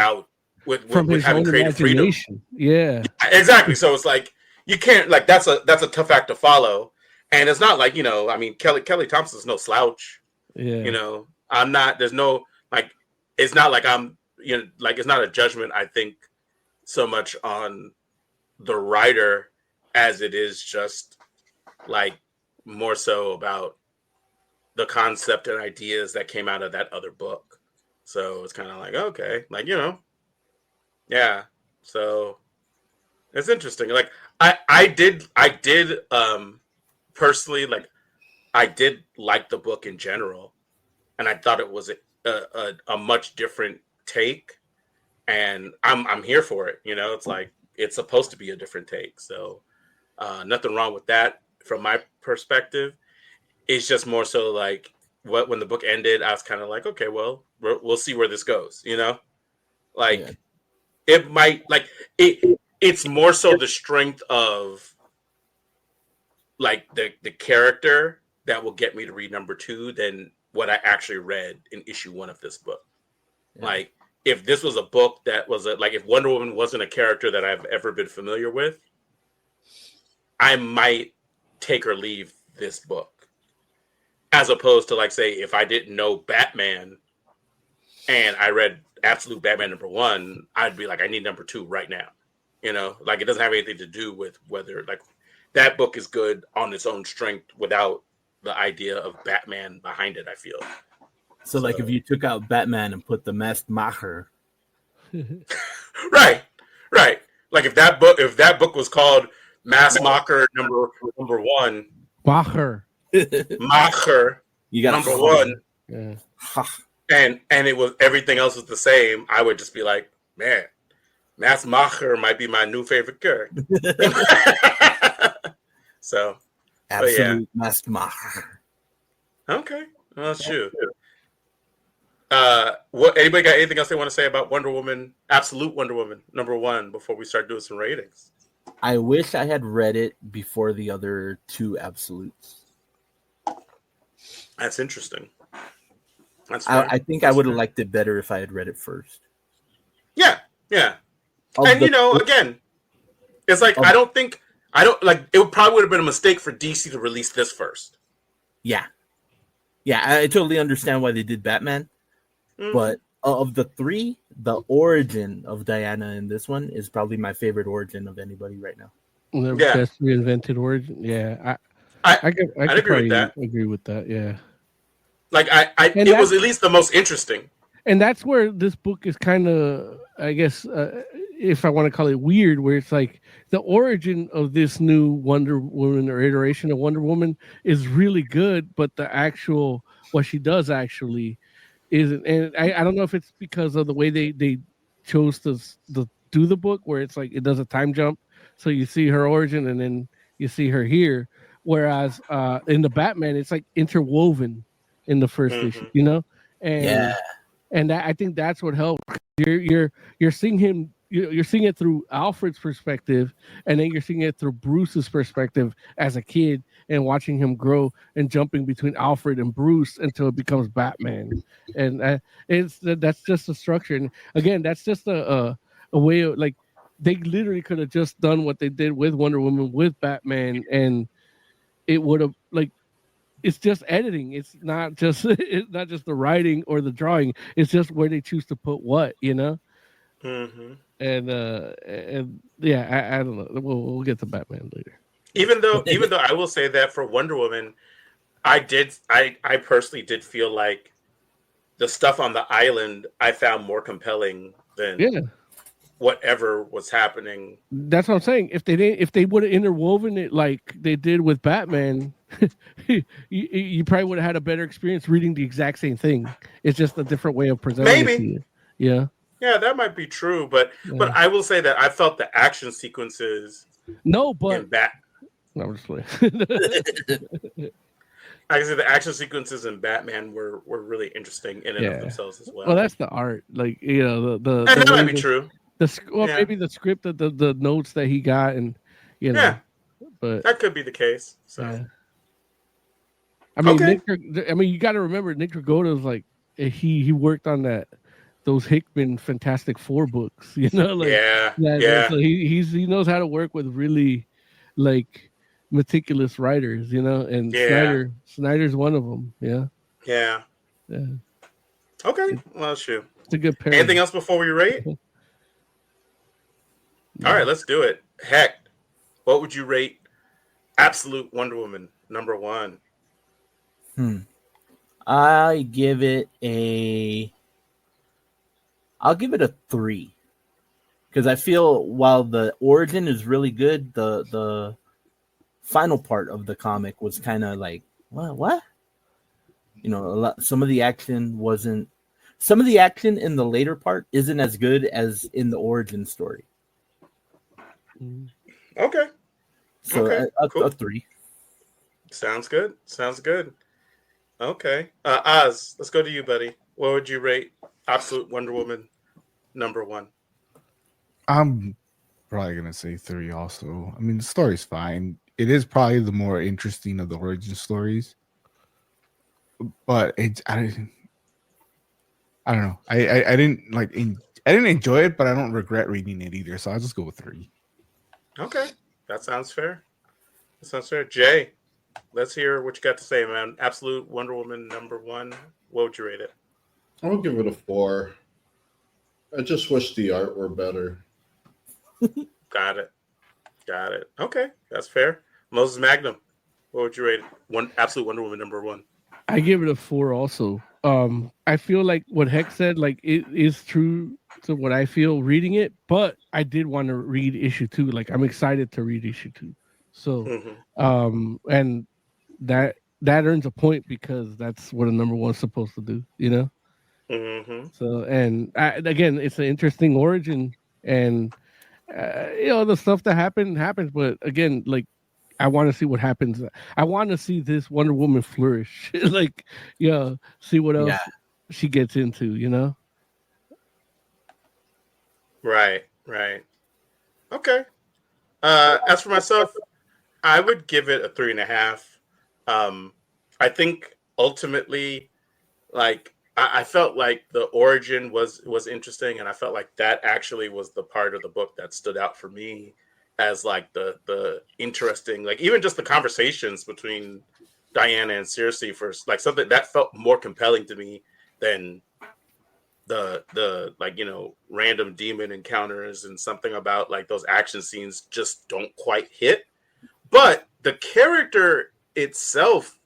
having creative freedom. Yeah, exactly. So it's like, you can't, that's a tough act to follow. And it's not like, Kelly Thompson's no slouch. Yeah. I'm not, there's no, it's not like I'm, it's not a judgment, I think, so much on the writer as it is just more so about the concept and ideas that came out of that other book. So it's kind of like, okay, yeah. So it's interesting. I did personally, I did like the book in general, and I thought it was a much different take, and I'm here for it. It's it's supposed to be a different take. So nothing wrong with that from my perspective. It's just more so when the book ended, I was kind of like, okay, well, we'll see where this goes. It might it's more so the strength of the character that will get me to read number 2 than what I actually read in issue 1 of this book. Yeah. If this was a book that was if Wonder Woman wasn't a character that I've ever been familiar with, I might take or leave this book. As opposed to say, if I didn't know Batman and I read Absolute Batman number 1, I'd be like, I need number 2 right now. It doesn't have anything to do with whether that book is good on its own strength without the idea of Batman behind it, I feel. So if you took out Batman and put the Masked Macher. Right. If that book was called Masked Macher number 1. Macher. You got number 1. Yeah. And it was, everything else was the same. I would just be like, man, Masked Macher might be my new favorite character. So, Absolute Masked Macher. Okay, well, shoot. Anybody got anything else they want to say about Wonder Woman, Absolute Wonder Woman number 1 before we start doing some ratings? I wish I had read it before the other 2 Absolutes. That's interesting. I think I would have liked it better if I had read it first. Yeah. And again, it's I don't think I don't like. It probably would have been a mistake for DC to release this first. Yeah, I totally understand why they did Batman, but of the three, the origin of Diana in this one is probably my favorite origin of anybody right now. The best reinvented origin. Yeah, I could agree with that. Agree with that. Yeah, like it was at least the most interesting. And that's where this book is kind of, I guess, if I want to call it weird, where it's like the origin of this new Wonder Woman or iteration of Wonder Woman is really good, but the actual what she does actually isn't. And I don't know if it's because of the way they chose to do the book, where it's like it does a time jump, so you see her origin and then you see her here, whereas in the Batman it's like interwoven in the first issue, you know, and I think that's what helped. You're seeing him. You're seeing it through Alfred's perspective, and then you're seeing it through Bruce's perspective as a kid, and watching him grow and jumping between Alfred and Bruce until it becomes Batman. And that's just the structure. And again, that's just a way of, like, they literally could have just done what they did with Wonder Woman with Batman, and it would have, like, it's just editing. It's not just the writing or the drawing. It's just where they choose to put what, you know. Mm-hmm. And yeah, I don't know. We'll get to Batman later. Even though I will say that for Wonder Woman, I personally did feel like the stuff on the island I found more compelling than whatever was happening. That's what I'm saying. If they would have interwoven it like they did with Batman, you probably would have had a better experience reading the exact same thing. It's just a different way of presenting it to you. Yeah. Yeah, that might be true, but I will say that I felt the action sequences. No, but I'm just playing. I can say the action sequences in Batman were really interesting in and of themselves as well. Well, that's the art, like, you know, the and that might be true. Maybe the script, the notes that he got, and you know, but that could be the case. So, I mean, you got to remember Nick Dragotta is like he worked on those Hickman Fantastic Four books, you know, like so he knows how to work with really like meticulous writers, you know, and Snyder's one of them. Yeah. Okay, well, shoot, it's a good pair. Anything else before we rate? All right, let's do it. Heck, what would you rate Absolute Wonder Woman #1? I'll give it a 3, because I feel while the origin is really good, the final part of the comic was kind of like what? You know, some of the action in the later part isn't as good as in the origin story. Okay. So cool. A 3. Sounds good. Okay. Oz, let's go to you, buddy. What would you rate Absolute Wonder Woman #1? I'm probably gonna say 3 also. I mean, the story's fine. It is probably the more interesting of the origin stories, but I don't know. I didn't enjoy it, but I don't regret reading it either. So I'll just go with 3. Okay, that sounds fair. Jay, let's hear what you got to say, man. Absolute Wonder Woman #1. What would you rate it? I'll give it a 4. I just wish the art were better. Got it. Okay, that's fair. Moses Magnum, what would you rate it? Absolute Wonder Woman #1. I give it a 4 also. I feel like what Heck said, like, it is true to what I feel reading it, but I did want to read issue 2. Like, I'm excited to read issue 2. So, and that earns a point because that's what a #1 is supposed to do, you know? So, and again, it's an interesting origin, and you know, the stuff that happens, but again, like, I want to see what happens. I want to see this Wonder Woman flourish. Like, see what else she gets into, you know? Right. Okay. As for myself, I would give it a 3.5. I think ultimately, like, I felt like the origin was interesting, and I felt like that actually was the part of the book that stood out for me, as like the interesting, like even just the conversations between Diana and Cersei for like something that felt more compelling to me than the like, you know, random demon encounters, and something about like those action scenes just don't quite hit. But the character itself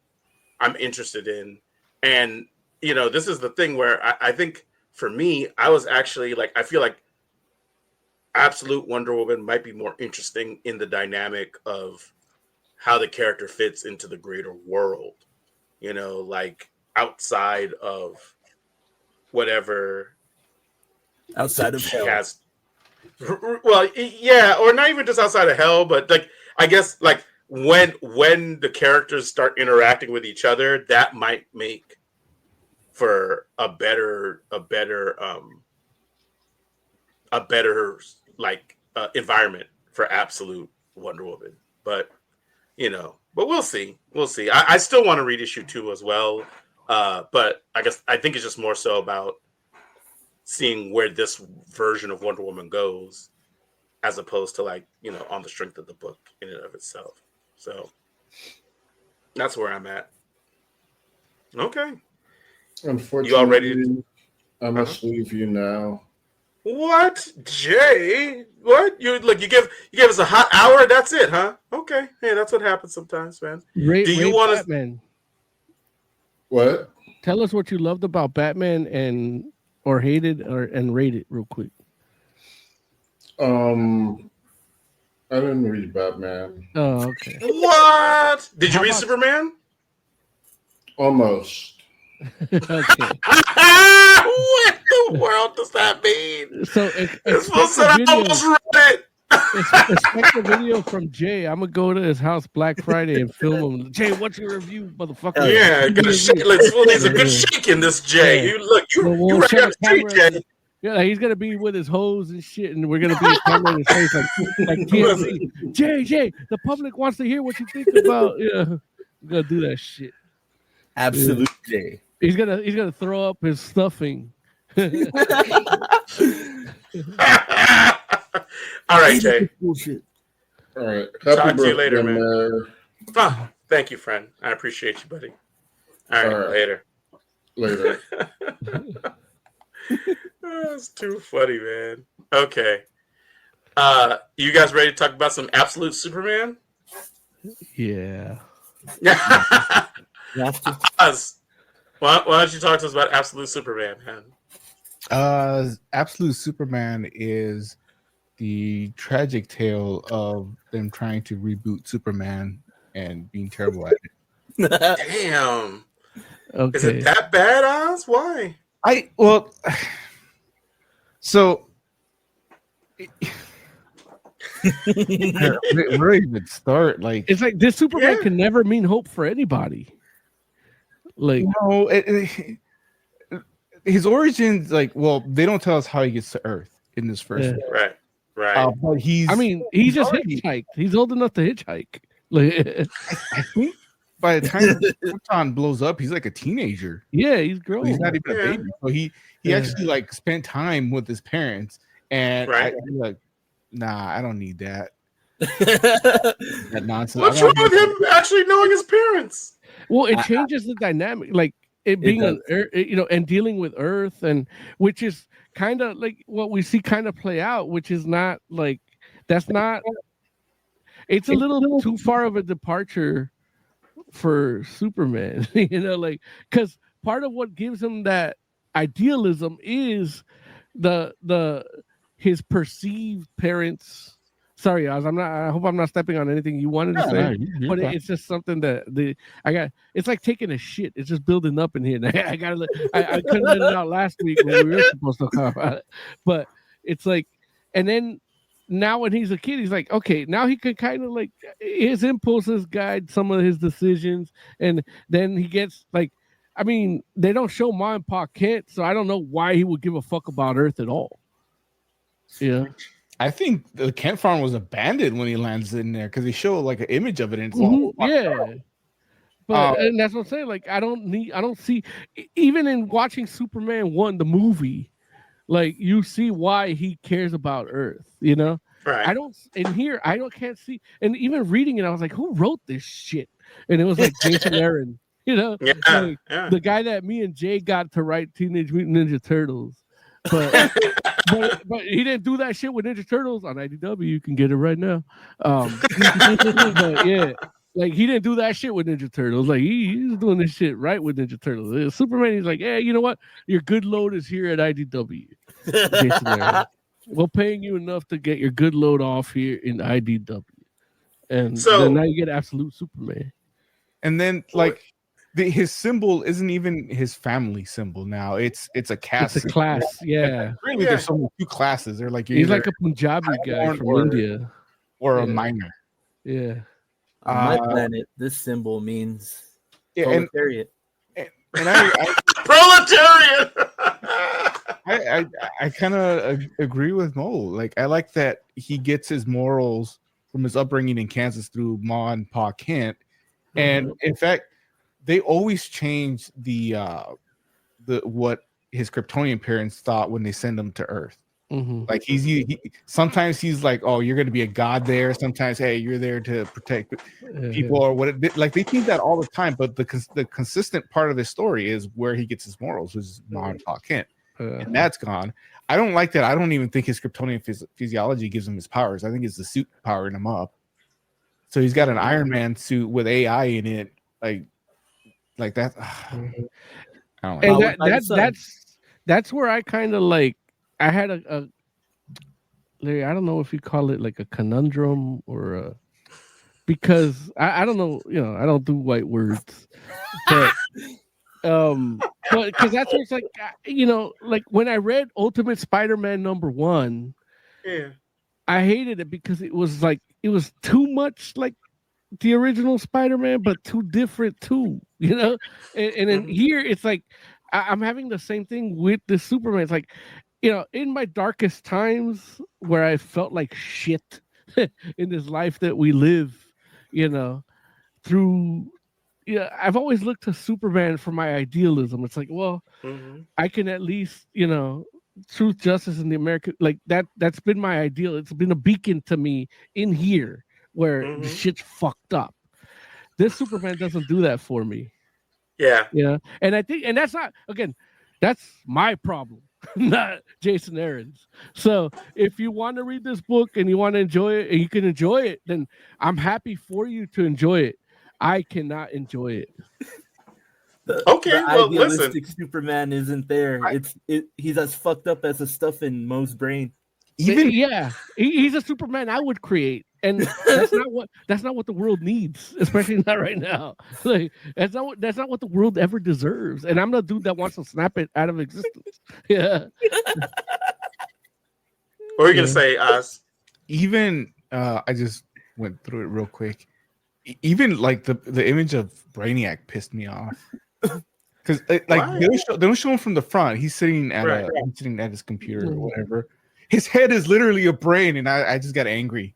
I'm interested in. And, you know, this is the thing where I think for me, I was actually like, I feel like Absolute Wonder Woman might be more interesting in the dynamic of how the character fits into the greater world, you know, like outside of whatever. Outside of hell. Has, well, yeah, or not even just outside of hell, but like, I guess like when the characters start interacting with each other, that might make for a better like environment for Absolute Wonder Woman. But you know, but we'll see. I still want to read issue 2 as well, but I think it's just more so about seeing where this version of Wonder Woman goes, as opposed to like, you know, on the strength of the book in and of itself. So that's where I'm at. Okay. Unfortunately, you all ready to... I must leave you now. What, Jay? What? You gave us a hot hour? That's it, huh? Okay. Hey, that's what happens sometimes, man. Do you want Batman? What? Tell us what you loved about Batman or hated and rate it real quick. I didn't read Batman. Oh, okay. What? Did you read Superman? Almost. Okay. What the world does that mean? So I almost read it. Expect a video from Jay. I'm gonna go to his house Black Friday and film him. Jay, what's your review, motherfucker? Yeah, gonna shake. There's a good shake in this, Jay. Yeah. You right out the street, Jay. Yeah, he's gonna be with his hose and shit, and we're gonna be camera in his face like TMZ. Jay, the public wants to hear what you think about. Yeah, we're gonna do that shit. Absolute Jay. He's gonna throw up his stuffing. All right, Jay. All right. Talk to you later, man. Oh, thank you, friend. I appreciate you, buddy. All right. Later. That's too funny, man. Okay. You guys ready to talk about some Absolute Superman? Yeah. Why don't you talk to us about Absolute Superman, man? Absolute Superman is the tragic tale of them trying to reboot Superman and being terrible at it. Damn. Okay. Is it that bad, Oz? Why? So where even start? Like, it's like this Superman can never mean hope for anybody. Like, no, his origins, like, well, they don't tell us how he gets to Earth in this first. Right. But he's just hitchhiked. He's old enough to hitchhike. Like, I think by the time Krypton blows up, he's like a teenager. Yeah, he's grown. He's not even a baby. So he actually like spent time with his parents, and I'm like, nah, I don't need that. That nonsense. What's wrong with him actually knowing his parents? Well, it changes the dynamic, like it being and dealing with Earth, and which is kind of like what we see kind of play out, which is not like that's not. It's a little too far of a departure for Superman, like because part of what gives him that idealism is his perceived parents. Sorry, Oz, I hope I'm not stepping on anything you wanted to say, but it's just something that it's like taking a shit. It's just building up in here. I couldn't let it out last week when we were supposed to talk about it, but it's like, and then now when he's a kid, he's like, okay, now he could kind of like his impulses guide some of his decisions, and then he gets like, I mean, they don't show Ma and Pa Kent, so I don't know why he would give a fuck about Earth at all. Yeah. I think the Kent farm was abandoned when he lands in there because they show like an image of it. And but and that's what I'm saying. Like I don't see, even in watching Superman 1, the movie, like you see why he cares about Earth. Right. I don't in here. Can't see. And even reading it, I was like, who wrote this shit? And it was like Jason Aaron. You know, like the guy that me and Jay got to write Teenage Mutant Ninja Turtles. But but he didn't do that shit with Ninja Turtles on IDW. You can get it right now. But yeah, like he didn't do that shit with Ninja Turtles. Like he's doing this shit right with Ninja Turtles. Superman, he's like, yeah, you know what? Your good load is here at IDW. Jason Aaron. We're paying you enough to get your good load off here in IDW, and so then now you get Absolute Superman. And then like. His symbol isn't even his family symbol now. It's a caste. It's a class, yeah. Really, there's only two classes. They're like he's like a Punjabi guy from India, or a miner. Yeah. On my planet, this symbol means proletariat. And I proletariat. I kind of agree with Mo. Like I like that he gets his morals from his upbringing in Kansas through Ma and Pa Kent, and in fact. They always change the what his Kryptonian parents thought when they send him to Earth. Mm-hmm. Like sometimes he's like, oh, you're going to be a god there. Sometimes, hey, you're there to protect people or what. Like they think that all the time. But the consistent part of the story is where he gets his morals, which is Ma and Pa Kent, and that's gone. I don't like that. I don't even think his Kryptonian physiology gives him his powers. I think it's the suit powering him up. So he's got an Iron Man suit with AI in it, like that. I don't know. And that's where I kind of like. I had a Larry, I don't know if you call it like a conundrum or because I don't know, I don't do white words, but because that's what's like, like when I read Ultimate Spider-Man #1, I hated it because it was too much like the original Spider-Man, but too different too, and then here it's like I'm having the same thing with the Superman. It's like, in my darkest times where I felt like shit in this life that we live, I've always looked to Superman for my idealism. It's like, well, I can at least, truth, justice, and the American, like that's been my ideal. It's been a beacon to me in here where the shit's fucked up. This Superman doesn't do that for me. Yeah. And I think, and that's not, again, that's my problem, not Jason Aaron's. So if you want to read this book and you want to enjoy it and you can enjoy it, then I'm happy for you to enjoy it. I cannot enjoy it. The idealistic Superman isn't there. He's as fucked up as the stuff in Mo's brain. He's a Superman I would create, and that's not what the world needs, especially not right now. Like that's not what the world ever deserves. And I'm the dude that wants to snap it out of existence. Yeah. What are you gonna say, Oz? Even I just went through it real quick. Even like the image of Brainiac pissed me off. Because they don't show him from the front. He's sitting at sitting at his computer or whatever. His head is literally a brain, and I just got angry.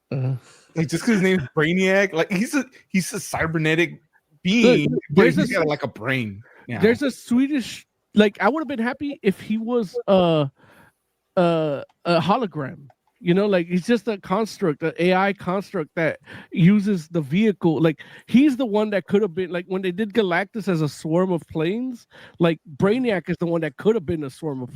Like just because his name is Brainiac, like he's a cybernetic being, but he's got like a brain. Yeah. There's a Swedish, like I would have been happy if he was a hologram. Like he's just a construct, an AI construct that uses the vehicle. Like he's the one that could have been, like when they did Galactus as a swarm of planes, like Brainiac is the one that could have been a swarm of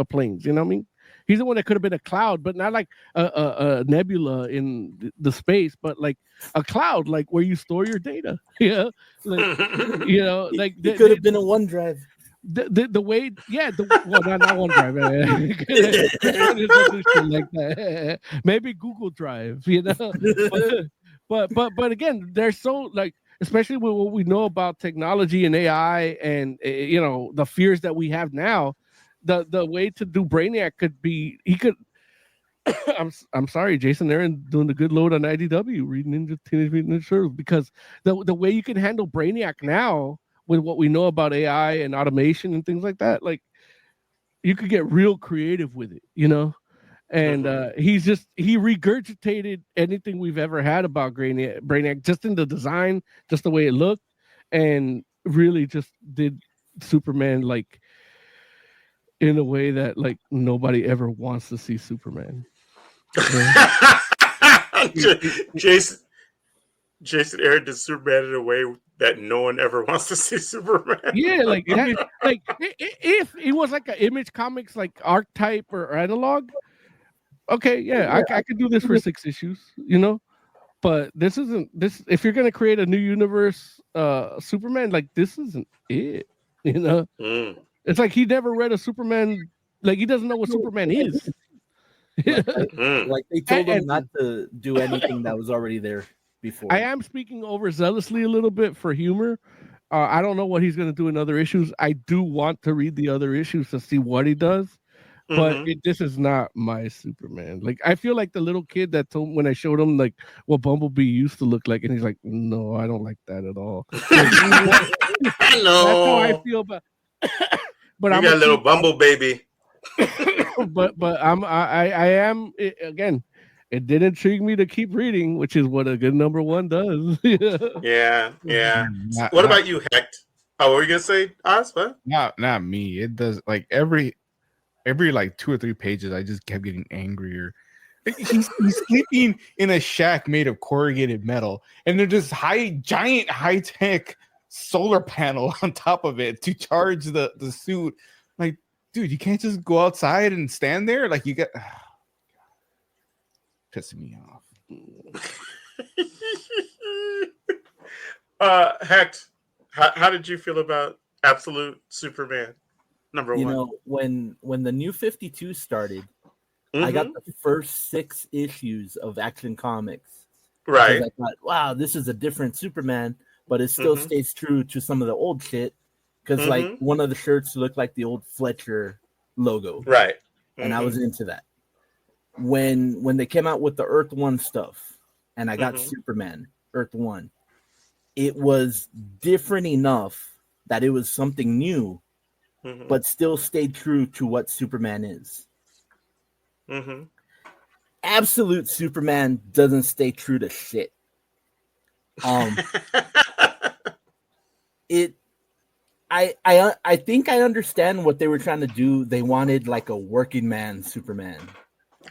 planes. You know what I mean? He's the one that could have been a cloud, but not like a nebula in the space, but like a cloud, like where you store your data. Yeah, like like he could have been a OneDrive. The way, not OneDrive, like that. Maybe Google Drive, but again, they're so like, especially with what we know about technology and AI, and the fears that we have now. The way to do Brainiac could be he could. I'm sorry, Jason Aaron doing the good load on IDW, reading into Teenage Mutant Ninja Turtles, because the way you can handle Brainiac now with what we know about AI and automation and things like that, like you could get real creative with it, And he regurgitated anything we've ever had about Brainiac, just in the design, just the way it looked, and really just did Superman like in a way that like nobody ever wants to see Superman. Jason Aaron did Superman in a way that no one ever wants to see Superman. Yeah, like if it was like an Image Comics like archetype or analog, okay, yeah, I could do this for 6 issues, But this isn't this. If you're gonna create a new universe, Superman, like this isn't it. It's like he never read a Superman. Like he doesn't know what Superman is. Like they told him not to do anything that was already there before. I am speaking overzealously a little bit for humor. I don't know what he's going to do in other issues. I do want to read the other issues to see what he does, but this is not my Superman. Like I feel like the little kid that told when I showed him like what Bumblebee used to look like, and he's like, "No, I don't like that at all." I know. That's how I feel about. But you got a little Bumble baby. but I am again. It did intrigue me to keep reading, which is what a good number 1 does. Yeah. What about you, Hecht? Oh, what were you gonna say, Oz? What? Not me. It does like every like 2 or 3 pages. I just kept getting angrier. He's sleeping in a shack made of corrugated metal, and there's this giant high tech solar panel on top of it to charge the suit. Like, dude, you can't just go outside and stand there. Like you get. Pissing me off. Hecht, how did you feel about Absolute Superman number 1? When the New 52 started, I got the first 6 issues of Action Comics. Right. I thought, wow, this is a different Superman, but it still stays true to some of the old shit. Because like one of the shirts looked like the old Fletcher logo. Right. And I was into that. When they came out with the Earth 1 stuff and I got Superman Earth 1, it was different enough that it was something new, but still stayed true to what Superman is. Absolute Superman doesn't stay true to shit. I think I understand what they were trying to do. They wanted like a working man Superman.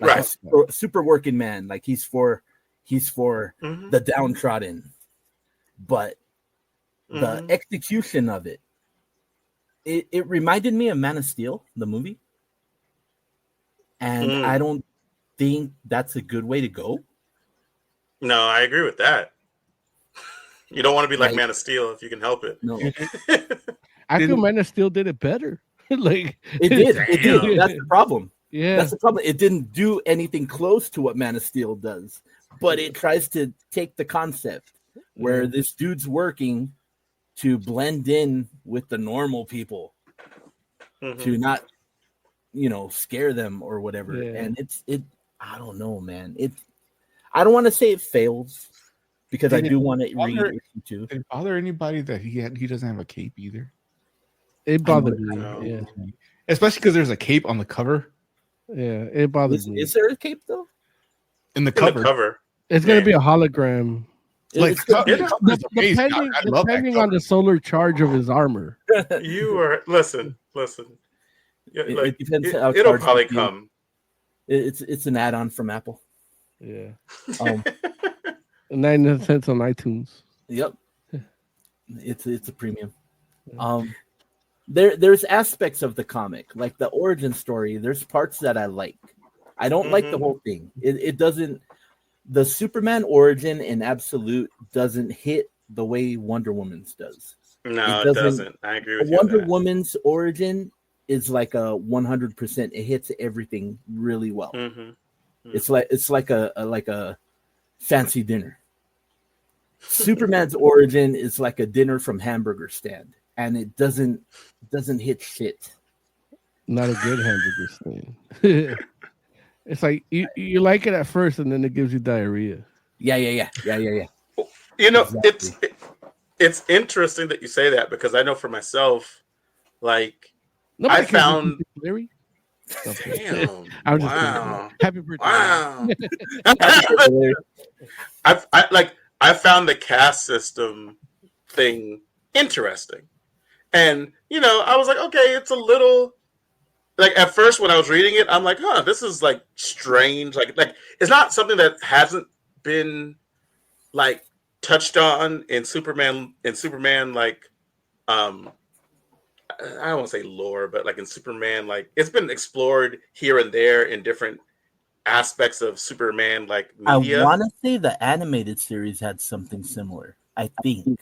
Like a super working man, like he's for the downtrodden, but the execution of it reminded me of Man of Steel, the movie, and I don't think that's a good way to go. No, I agree with that. You don't want to be like Man of Steel if you can help it. No, I feel Man of Steel did it better. Like it did. That's the problem. Yeah, that's the problem. It didn't do anything close to what Man of Steel does, but it tries to take the concept where this dude's working to blend in with the normal people, to not, scare them or whatever. Yeah. And I don't know, man. I don't want to say it fails because I do want to read issue 2. Did it bother anybody that he doesn't have a cape either? It bothered me, yeah. Especially because there's a cape on the cover. Yeah, it bothers me. Is there a cape though? In the cover. It's gonna be a hologram. Like depending on the solar charge of his armor. You are listen. It depends. It'll probably come. It's an add-on from Apple. Yeah. 99 cents on iTunes. Yep. It's a premium. There's aspects of the comic, like the origin story. There's parts that I like. I don't like the whole thing. It doesn't. The Superman origin in Absolute doesn't hit the way Wonder Woman's does. No, it doesn't. I agree with you. Wonder Woman's origin is like a 100%. It hits everything really well. It's like a fancy dinner. Superman's origin is like a dinner from hamburger stand. And it doesn't hit shit. Not a good hamburger stand. It's like you like it at first, and then it gives you diarrhea. Yeah. Exactly. It's interesting that you say that because I know for myself, like I found. Damn! I'm just wow! Happy birthday! Wow! I found the caste system thing interesting. And, I was like, okay, it's a little at first when I was reading it, I'm like, huh, this is like strange. Like it's not something that hasn't been like touched on in Superman. Like, I don't want to say lore, but like in Superman, like it's been explored here and there in different aspects of Superman, like media. I want to say the animated series had something similar. I think.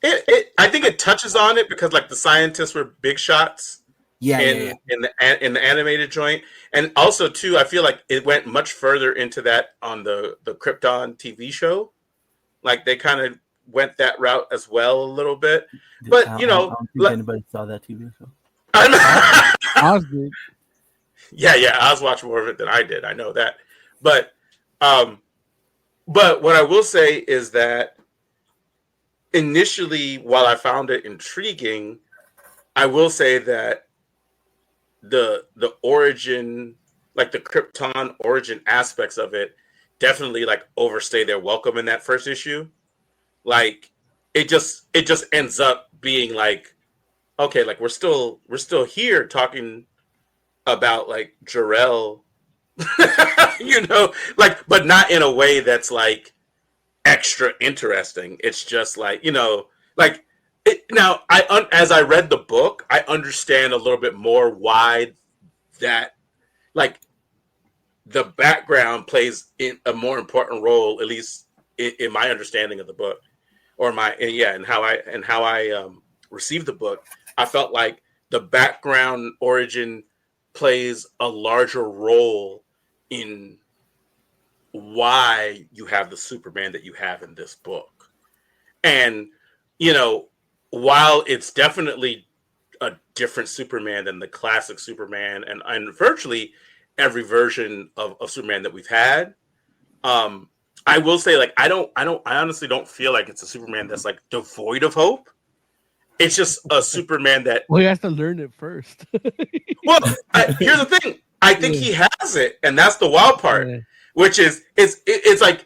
I think it touches on it because like the scientists were big shots. In the animated joint, and also too, I feel like it went much further into that on the Krypton TV show. Like they kind of went that route as well a little bit, but I don't think anybody saw that TV show. Oz did. Yeah, Oz watched more of it than I did. I know that, but what I will say is that initially, while I found it intriguing, I will say that the origin, like the Krypton origin aspects of it, definitely like overstay their welcome in that first issue. Like it just ends up being like, okay, like we're still here talking about like Jor-El, you know, like, but not in a way that's like extra interesting. It's just like, you know, like. Now, as I read the book, I understand a little bit more why that, like, the background plays a more important role, at least in my understanding of the book, or and how I received the book. I felt like the background origin plays a larger role in why you have the Superman that you have in this book, and you know. While it's definitely a different Superman than the classic Superman and virtually every version of Superman that we've had, I will say, like, I honestly don't feel like it's a Superman that's like devoid of hope. It's just a Superman that. Well, he has to learn it first. Well, here's the thing. I think he has it, and that's the wild part, which is it's like.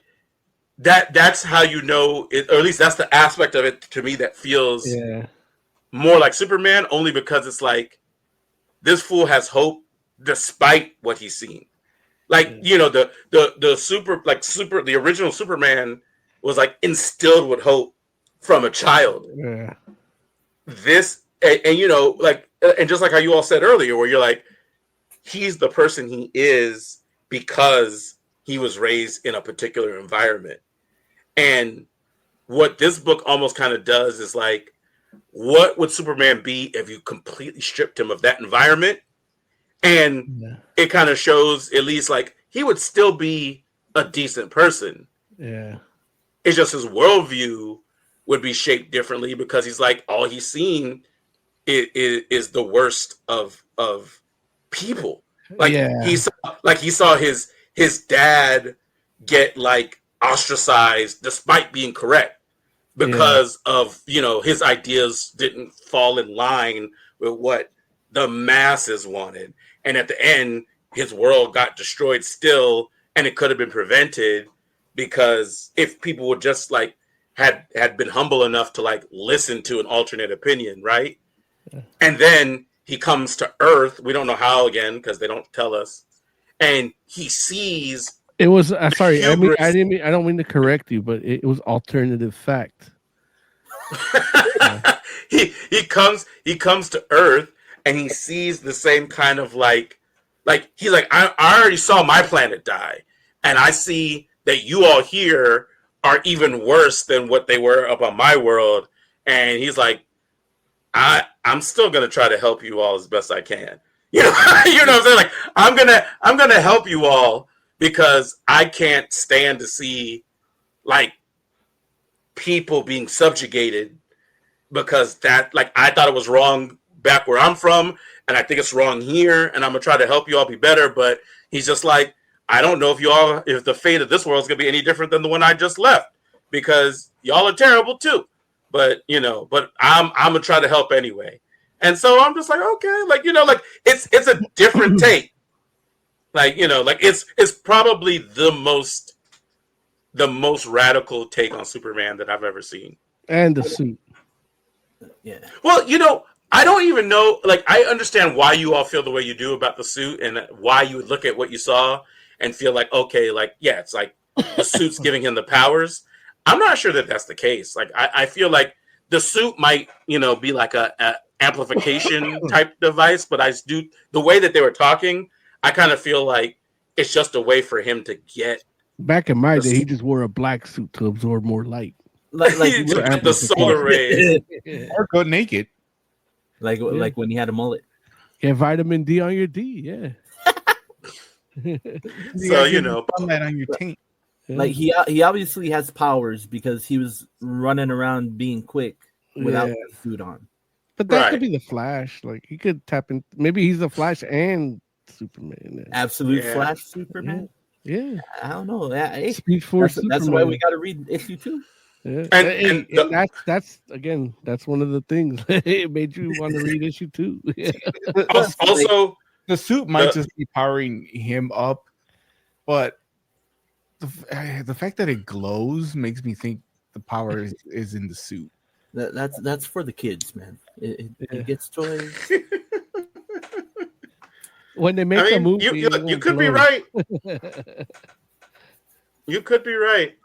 That's how you know it, or at least that's the aspect of it to me that feels more like Superman, only because it's like this fool has hope despite what he's seen. Like, you know, the original Superman was like instilled with hope from a child. Yeah. This and you know, like, and just like how you all said earlier, where you're like, he's the person he is because he was raised in a particular environment. And what this book almost kind of does is like, what would Superman be if you completely stripped him of that environment? And it kind of shows at least like he would still be a decent person. Yeah. It's just his worldview would be shaped differently because he's like, all he's seen is the worst of people. Like he saw his dad get like ostracized despite being correct because of, you know, his ideas didn't fall in line with what the masses wanted. And at the end, his world got destroyed still, and it could have been prevented because if people would just like had been humble enough to like listen to an alternate opinion, right? And then he comes to Earth. We don't know how again because they don't tell us. And he sees. It was sorry. I don't mean to correct you, but it was alternative fact. He comes to Earth and he sees the same kind of like he's like, I already saw my planet die, and I see that you all here are even worse than what they were up on my world. And he's like, I'm still gonna try to help you all as best I can. You know, you know what I'm saying? Like, I'm gonna help you all because I can't stand to see like people being subjugated because that, like, I thought it was wrong back where I'm from, and I think it's wrong here, and I'm gonna try to help you all be better. But he's just like, I don't know if the fate of this world is gonna be any different than the one I just left, because y'all are terrible too. But you know, I'm gonna try to help anyway. And so I'm just like, okay, like, you know, like it's a different take. Like, you know, like it's probably the most radical take on Superman that I've ever seen. And the suit. Yeah. Well, you know, I don't even know. Like, I understand why you all feel the way you do about the suit, and why you would look at what you saw and feel like, okay, like, yeah, it's like the suit's giving him the powers. I'm not sure that that's the case. Like, I feel like the suit might, be like a amplification type device, but the way that they were talking, I kind of feel like it's just a way for him to get. Back in my day, he just wore a black suit to absorb more light. Like the solar rays. Or go naked. Like when he had a mullet. Get vitamin D on your D, yeah. So sunlight on your taint. Like he obviously has powers because he was running around being quick without the suit on. But that could be the Flash. Like he could tap in. Maybe he's the Flash and Superman. Absolute Flash Superman. Yeah. I don't know. Speed Force. That's why we got to read issue 2. Yeah. And that's one of the things it made you want to read issue 2. Also, the suit might just be powering him up, but the fact that it glows makes me think the power is in the suit. That's for the kids, man. It gets toys. When they make a movie, you could be right. You could be right.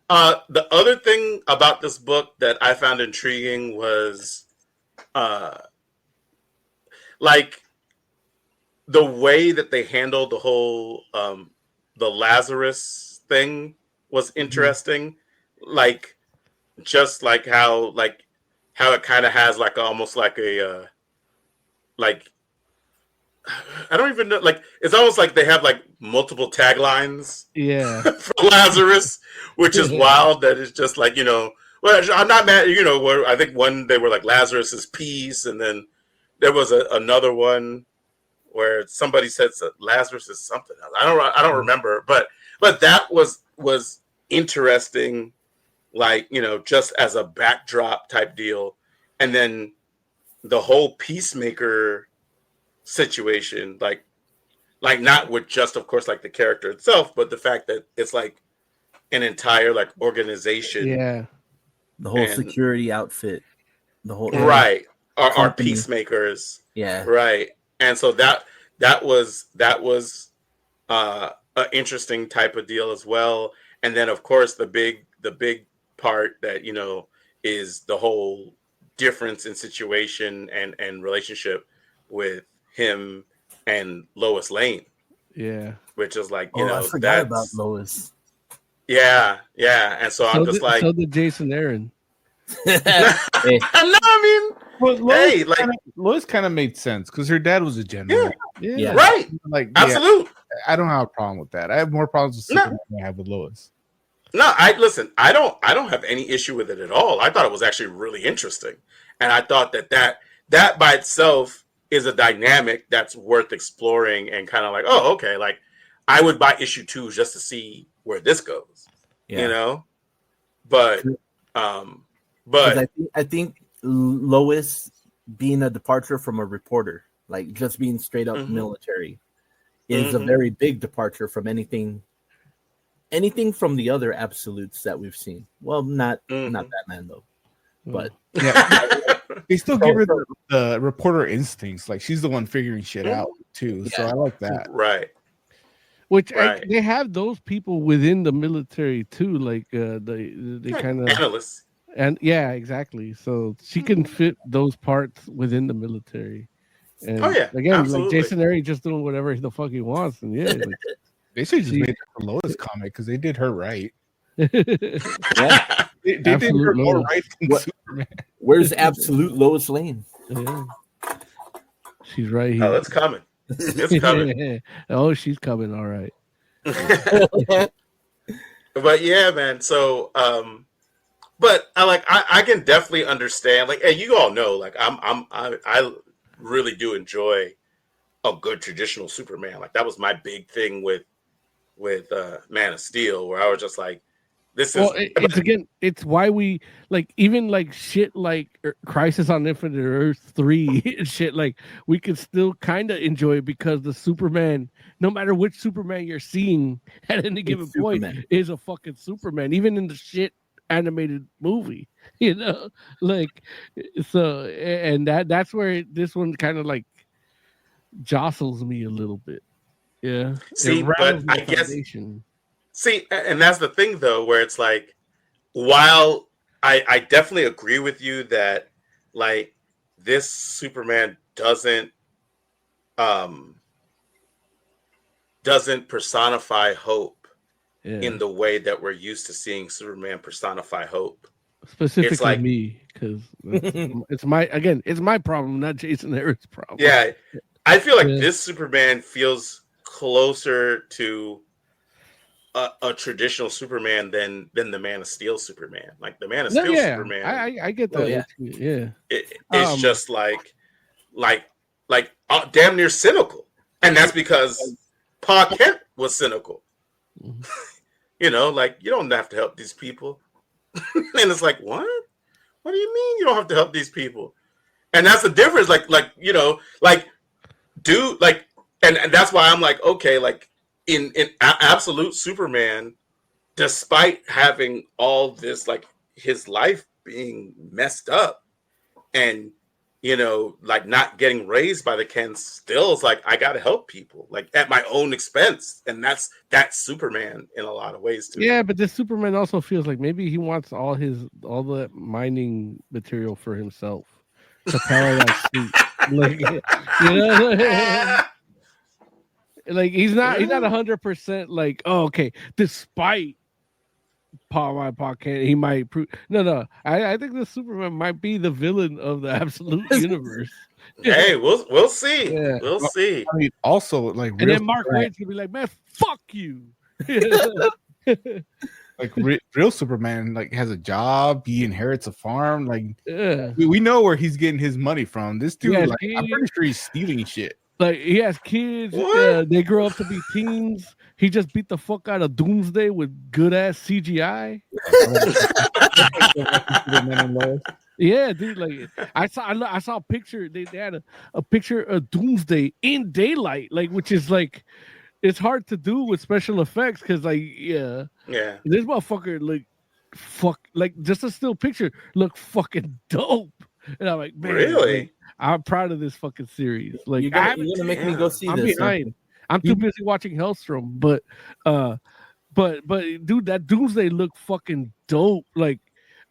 The other thing about this book that I found intriguing was, like, the way that they handled the whole the Lazarus thing was interesting. Like, just like how it kind of has like almost like a like, I don't even know, like it's almost like they have like multiple taglines for Lazarus, which is wild. That it's just like, well, I'm not mad, where I think one they were like Lazarus is peace, and then there was another one where somebody said Lazarus is something else. I don't remember, but that was interesting, like, just as a backdrop type deal. And then the whole Peacemaker situation, like not with just, of course, like the character itself, but the fact that it's like an entire like organization. Yeah. The whole security outfit. The whole are peacemakers. Yeah. Right. And so that was an interesting type of deal as well. And then of course the big part that is the whole difference in situation and relationship with him and Lois Lane. Yeah. Which is like, I forgot about Lois. Yeah. And so I'm just like, so did Jason Aaron. Lois kind of made sense because her dad was a general. Yeah. Right. Like, absolutely. I don't have a problem with that. I have more problems with Superman than I have with Lois. No, I don't have any issue with it at all. I thought it was actually really interesting, and I thought that by itself is a dynamic that's worth exploring and kind of like, oh, okay, like I would buy issue 2 just to see where this goes, But I think Lois being a departure from a reporter, like just being straight up military, is a very big departure from anything from the other absolutes that we've seen. Well, not Batman though, but they still give her the reporter instincts. Like she's the one figuring shit out too. So I like that. Right. Which they have those people within the military too. Like they kind of analysts. And exactly. So she can fit those parts within the military. And again, absolutely. Like Jason Aaron just doing whatever the fuck he wants, and like, they should just made the Lois comic because they did her right. They did her more right than Superman. Where's absolute Lois Lane? Yeah. She's right here. Oh, it's coming. It's coming. Oh, she's coming. All right. But yeah, man. So, but I can definitely understand. Like, and you all know, like I really do enjoy a good traditional Superman. Like that was my big thing with Man of Steel, where I was just like, this is. Well, it's why we like even like shit like Crisis on Infinite Earth 3 and shit. Like we could still kind of enjoy it because the Superman, no matter which Superman you're seeing at any given point, is a fucking Superman. Even in the shit animated movie, you know, like so, and that's where this one kind of like jostles me a little bit. Yeah, See, it but rattles my I guess foundation. see, and that's the thing though, where it's like, while I definitely agree with you that like this Superman doesn't personify hope in the way that we're used to seeing Superman personify hope. Specifically It's like me, because it's my problem, not Jason Aaron's problem. Yeah, I feel like Yeah. this Superman feels closer to a traditional Superman than the Man of Steel Superman. Like the Man of No, Steel yeah, Superman, I get that. yeah. Yeah, it's just like damn near cynical, and that's because Pa Kent was cynical. Mhm. You know, like you don't have to help these people, and it's like what? What do you mean you don't have to help these people? And that's the difference. Like you know, like dude, like, and that's why I'm like, okay, like in absolute Superman, despite having all this, like his life being messed up, and you know, like not getting raised by the Kents, still is like I got to help people, like at my own expense, and that's Superman in a lot of ways too. yeah, but this Superman also feels like maybe he wants all the mining material for himself to power that suit. Like, you know, like he's not 100% like, oh, okay, despite my Kent, he might prove. No, I think the Superman might be the villain of the absolute universe. Hey, we'll see. Yeah. We'll see. I mean, also like, And then Mark Waid's gonna be like, man, fuck you. like real Superman like has a job, he inherits a farm. Like Yeah. we know where he's getting his money from. This dude, Yeah, like, I'm pretty sure he's stealing shit. Like he has kids, they grow up to be teens. He just beat the fuck out of Doomsday with good ass CGI. Yeah, dude. Like I saw a picture. They had a picture of Doomsday in daylight, like which is like it's hard to do with special effects because like Yeah. this motherfucker like just a still picture look fucking dope. And I'm like, man, Really? like, I'm proud of this fucking series. Like You're gonna make me go see I'm this. behind. I'm too busy watching Hellstrom, but dude, that Doomsday looked fucking dope. Like,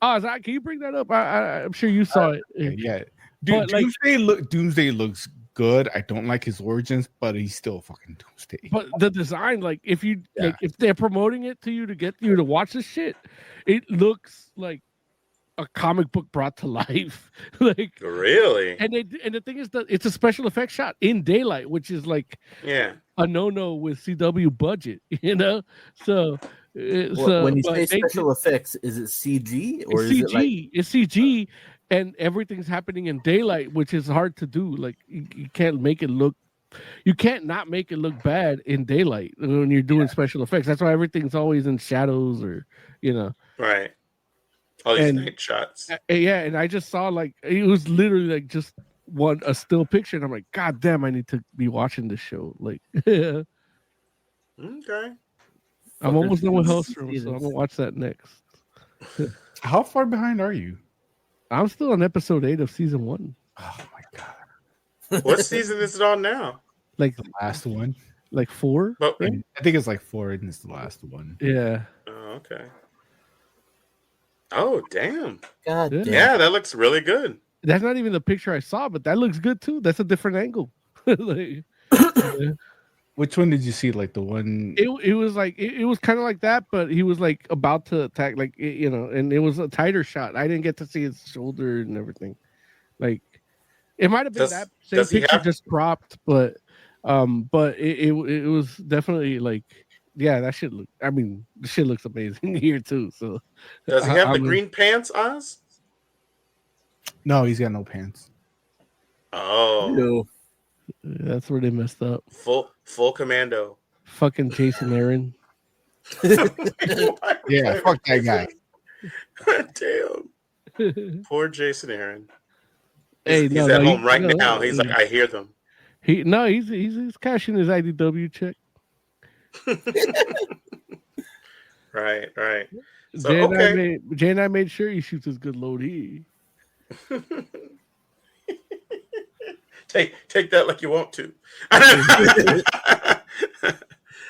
Zach, can you bring that up? I'm sure you saw it. Yeah, dude, But, like- Doomsday looks good. I don't like his origins, but he's still fucking Doomsday. But the design, like, if you Yeah. like, if they're promoting it to you to get you to watch this shit, it looks like a comic book brought to life. Like, Really? and the thing is that it's a special effects shot in daylight, which is like Yeah. a no with CW budget, you know. So, When you but say they- special effects, is it CG or it's is CG. it like It's CG, and everything's happening in daylight, which is hard to do. Like you can't make it look. You can't not make it look bad in daylight when you're doing special effects. That's why everything's always in shadows, or you know. Right. All these And- night shots. Yeah, and I just saw like it was literally like just a still picture, and I'm like, God damn, I need to be watching this show. Like, Okay. I'm almost done with see Hellstrom, this. so I'm gonna watch that next. How far behind are you? I'm still on episode 8 of season 1. Oh my god, What season is it on now? Like the last one. 4. But Right? I think it's like 4, and it's the last one. Yeah. oh, okay. Oh damn. God Yeah. damn. Yeah, that looks really good. That's not even the picture I saw, but that looks good too. That's a different angle. Like, yeah. Which one did you see? Like the one? It was like it was kind of like that, but he was like about to attack, like you know, and it was a tighter shot. I didn't get to see his shoulder and everything. Like it might have been Does- that same does he picture have- just cropped, but it was definitely like, yeah, that shit look. I mean, the shit looks amazing here too. So Does he have the I'm- green pants, Oz? No, he's got no pants. Oh, Ew. that's where they messed up. full commando. Fucking Jason Aaron. Yeah, fuck that guy. Damn. Poor Jason Aaron. Hey, He's no, at no, home right no, now. He's like, I hear them. he's cashing his IDW check. Right. So Jay and I made sure he shoots his good load. Take that like you want to.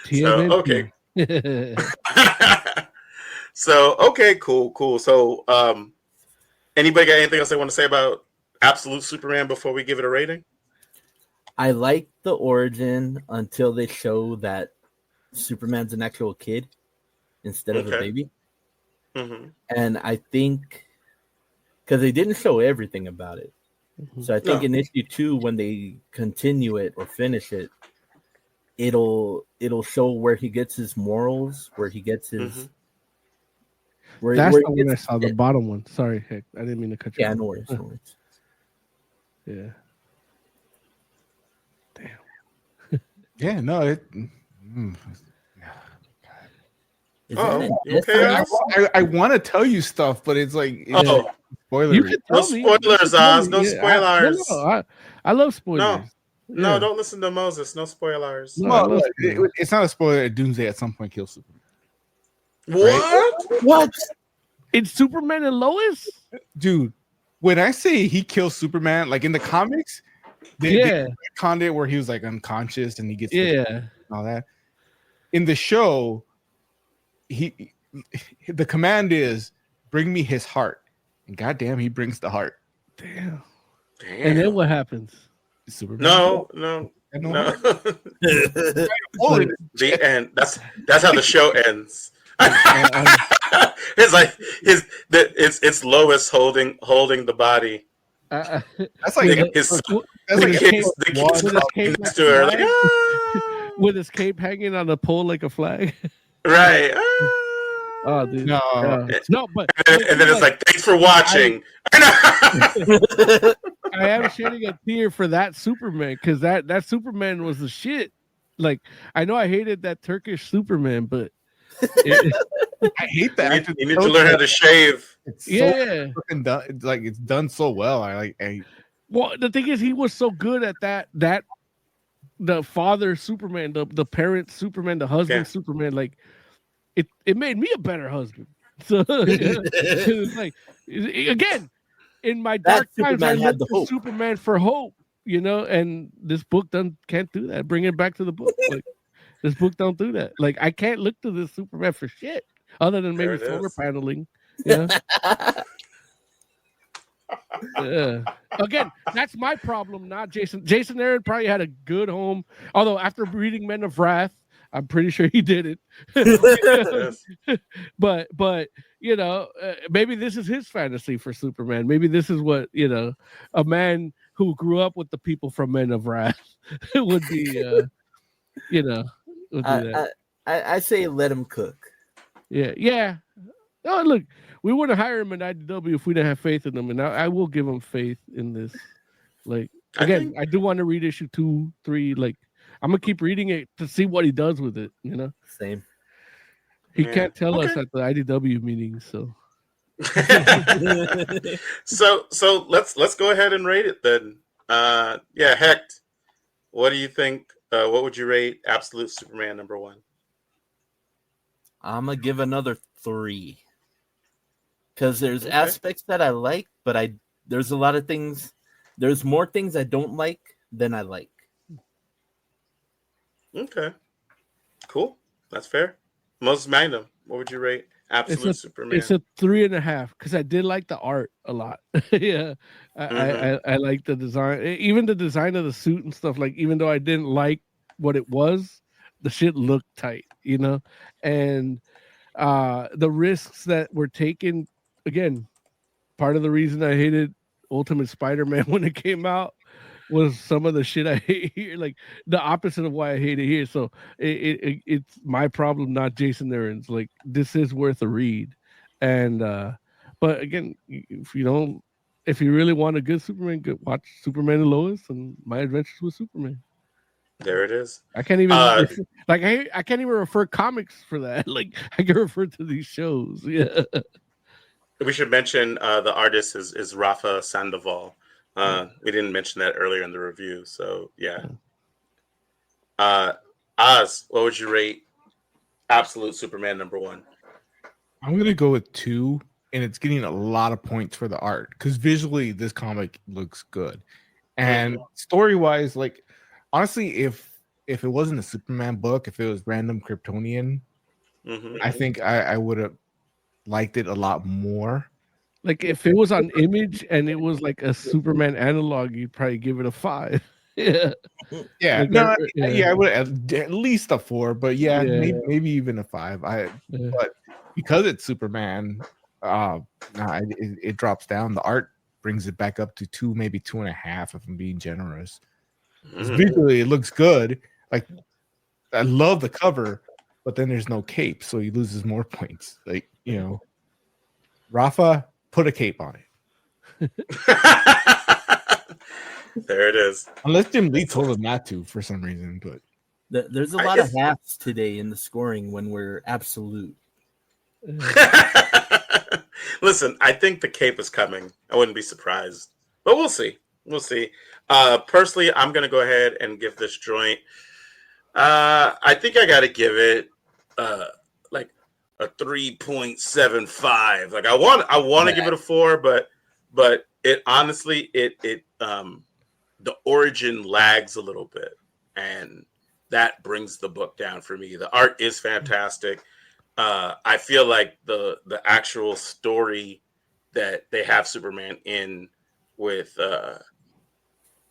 So okay. So okay, cool. So anybody got anything else they want to say about Absolute Superman before we give it a rating? I like the origin until they show that Superman's an actual kid instead of a baby. Mm-hmm. And I think because they didn't show everything about it. So I think in issue 2, when they continue it or finish it, it'll show where he gets his morals, where he gets his. That's the one I saw, the bottom one. Sorry, heck, I didn't mean to cut you off. Yeah, no worries. Yeah. Damn. Yeah, no, it. Okay. I want to tell you stuff, but it's like spoilers. You can tell me. Spoilers, Oz. No spoilers. I love spoilers. No, don't listen to Moses. No spoilers. No, it's not a spoiler that Doomsday at some point kills Superman. What? What? It's Superman and Lois? Dude, when I say he kills Superman, like in the comics, they retconned it where he was like unconscious and he gets all that. In the show, the command is bring me his heart. And goddamn, he brings the heart. Damn. And then what happens? Superman. No. The end. That's how the show ends. It's like it's Lois holding the body. That's like the kids next to her, like, with his cape hanging on a pole like a flag. Right. Oh, dude. No, but and then it's like, thanks for watching. I am shedding a tear for that Superman because that Superman was the shit. Like, I know I hated that Turkish Superman, but I hate that. You need to learn how to shave. It's so fucking done. It's like it's done so well. Well, the thing is, he was so good at that the father Superman, the parent Superman, the husband Superman. Like, it made me a better husband. So it's like, again, in my dark times, I looked to Superman for hope. And this book can't do that. Bring it back to the book. Like, this book don't do that. Like, I can't look to this Superman for shit other than maybe solar paneling. Yeah. Again, that's my problem, not Jason. Jason Aaron probably had a good home. Although after reading Men of Wrath, I'm pretty sure he did it. but maybe this is his fantasy for Superman. Maybe this is what a man who grew up with the people from Men of Wrath would be. I say let him cook. Yeah. Oh, look, we wouldn't hire him in IDW if we didn't have faith in him, and I will give him faith in this. Like, again, I do want to read issue 2, 3. Like, I'm gonna keep reading it to see what he does with it. Same. He can't tell us at the IDW meeting, so. so let's go ahead and rate it then. Hecht, what do you think? What would you rate Absolute Superman #1? I'm gonna give another 3 because there's aspects that I like, but there's a lot of things. There's more things I don't like than I like. Okay, cool. That's fair. Moses Magnum, what would you rate Absolute Superman? It's a 3.5 because I did like the art a lot. Yeah, I like the design, even the design of the suit and stuff. Like, even though I didn't like what it was, the shit looked tight, and the risks that were taken. Again, part of the reason I hated Ultimate Spider-Man when it came out was some of the shit I hate here, like the opposite of why I hate it here. So it's my problem, not Jason Aaron's. Like, this is worth a read, and but again, if you really want a good Superman, watch Superman and Lois and My Adventures with Superman. There it is. I can't even I can't even refer comics for that. Like, I can refer to these shows. Yeah. We should mention the artist is Rafa Sandoval. We didn't mention that earlier in the review, so yeah. Oz, what would you rate Absolute Superman #1? I'm gonna go with 2, and it's getting a lot of points for the art because visually this comic looks good, and story wise, like honestly, if it wasn't a Superman book, if it was random Kryptonian, I think I would have liked it a lot more. Like if it was on Image and it was like a Superman analog, you'd probably give it a 5. Yeah. Yeah, Like, no, I would at least a 4, but Yeah. maybe even a 5. But because it's Superman, it drops down. The art brings it back up to 2, maybe 2.5, if I'm being generous. Visually, it looks good. Like I love the cover, but then there's no cape, so he loses more points. Like Rafa, put a cape on it. There it is. Unless Jim Lee told him not to for some reason, but There's a lot of halves today in the scoring when we're absolute. Listen, I think the cape is coming. I wouldn't be surprised, but we'll see. We'll see. Personally, I'm gonna go ahead and give this joint. I think I got to give it like a 3.75. Like I want to give it a 4, but it honestly the origin lags a little bit, and that brings the book down for me. The art is fantastic. I feel like the actual story that they have Superman in with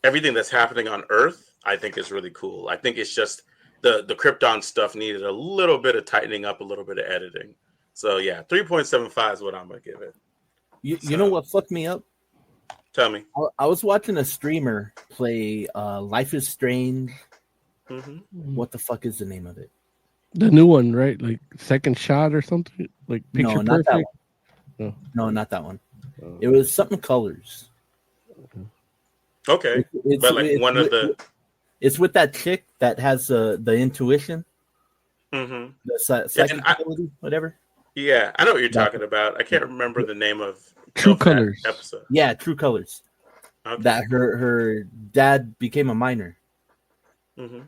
everything that's happening on Earth, I think is really cool. I think it's just the Krypton stuff needed a little bit of tightening up, a little bit of editing. So yeah, 3.75 is what I'm gonna give it. You know what fucked me up? Tell me. I was watching a streamer play Life is Strange. What the fuck is the name of it? The new one, right? Like Second Shot or something? Like Picture not Perfect? that one. No, not that one. It was something colors. Okay. But like one of the... It's with that chick that has the intuition. The psychic ability, whatever. Yeah, I know what you're talking about. I can't remember the name of True Colors episode. Yeah, True Colors. Okay. That her dad became a miner.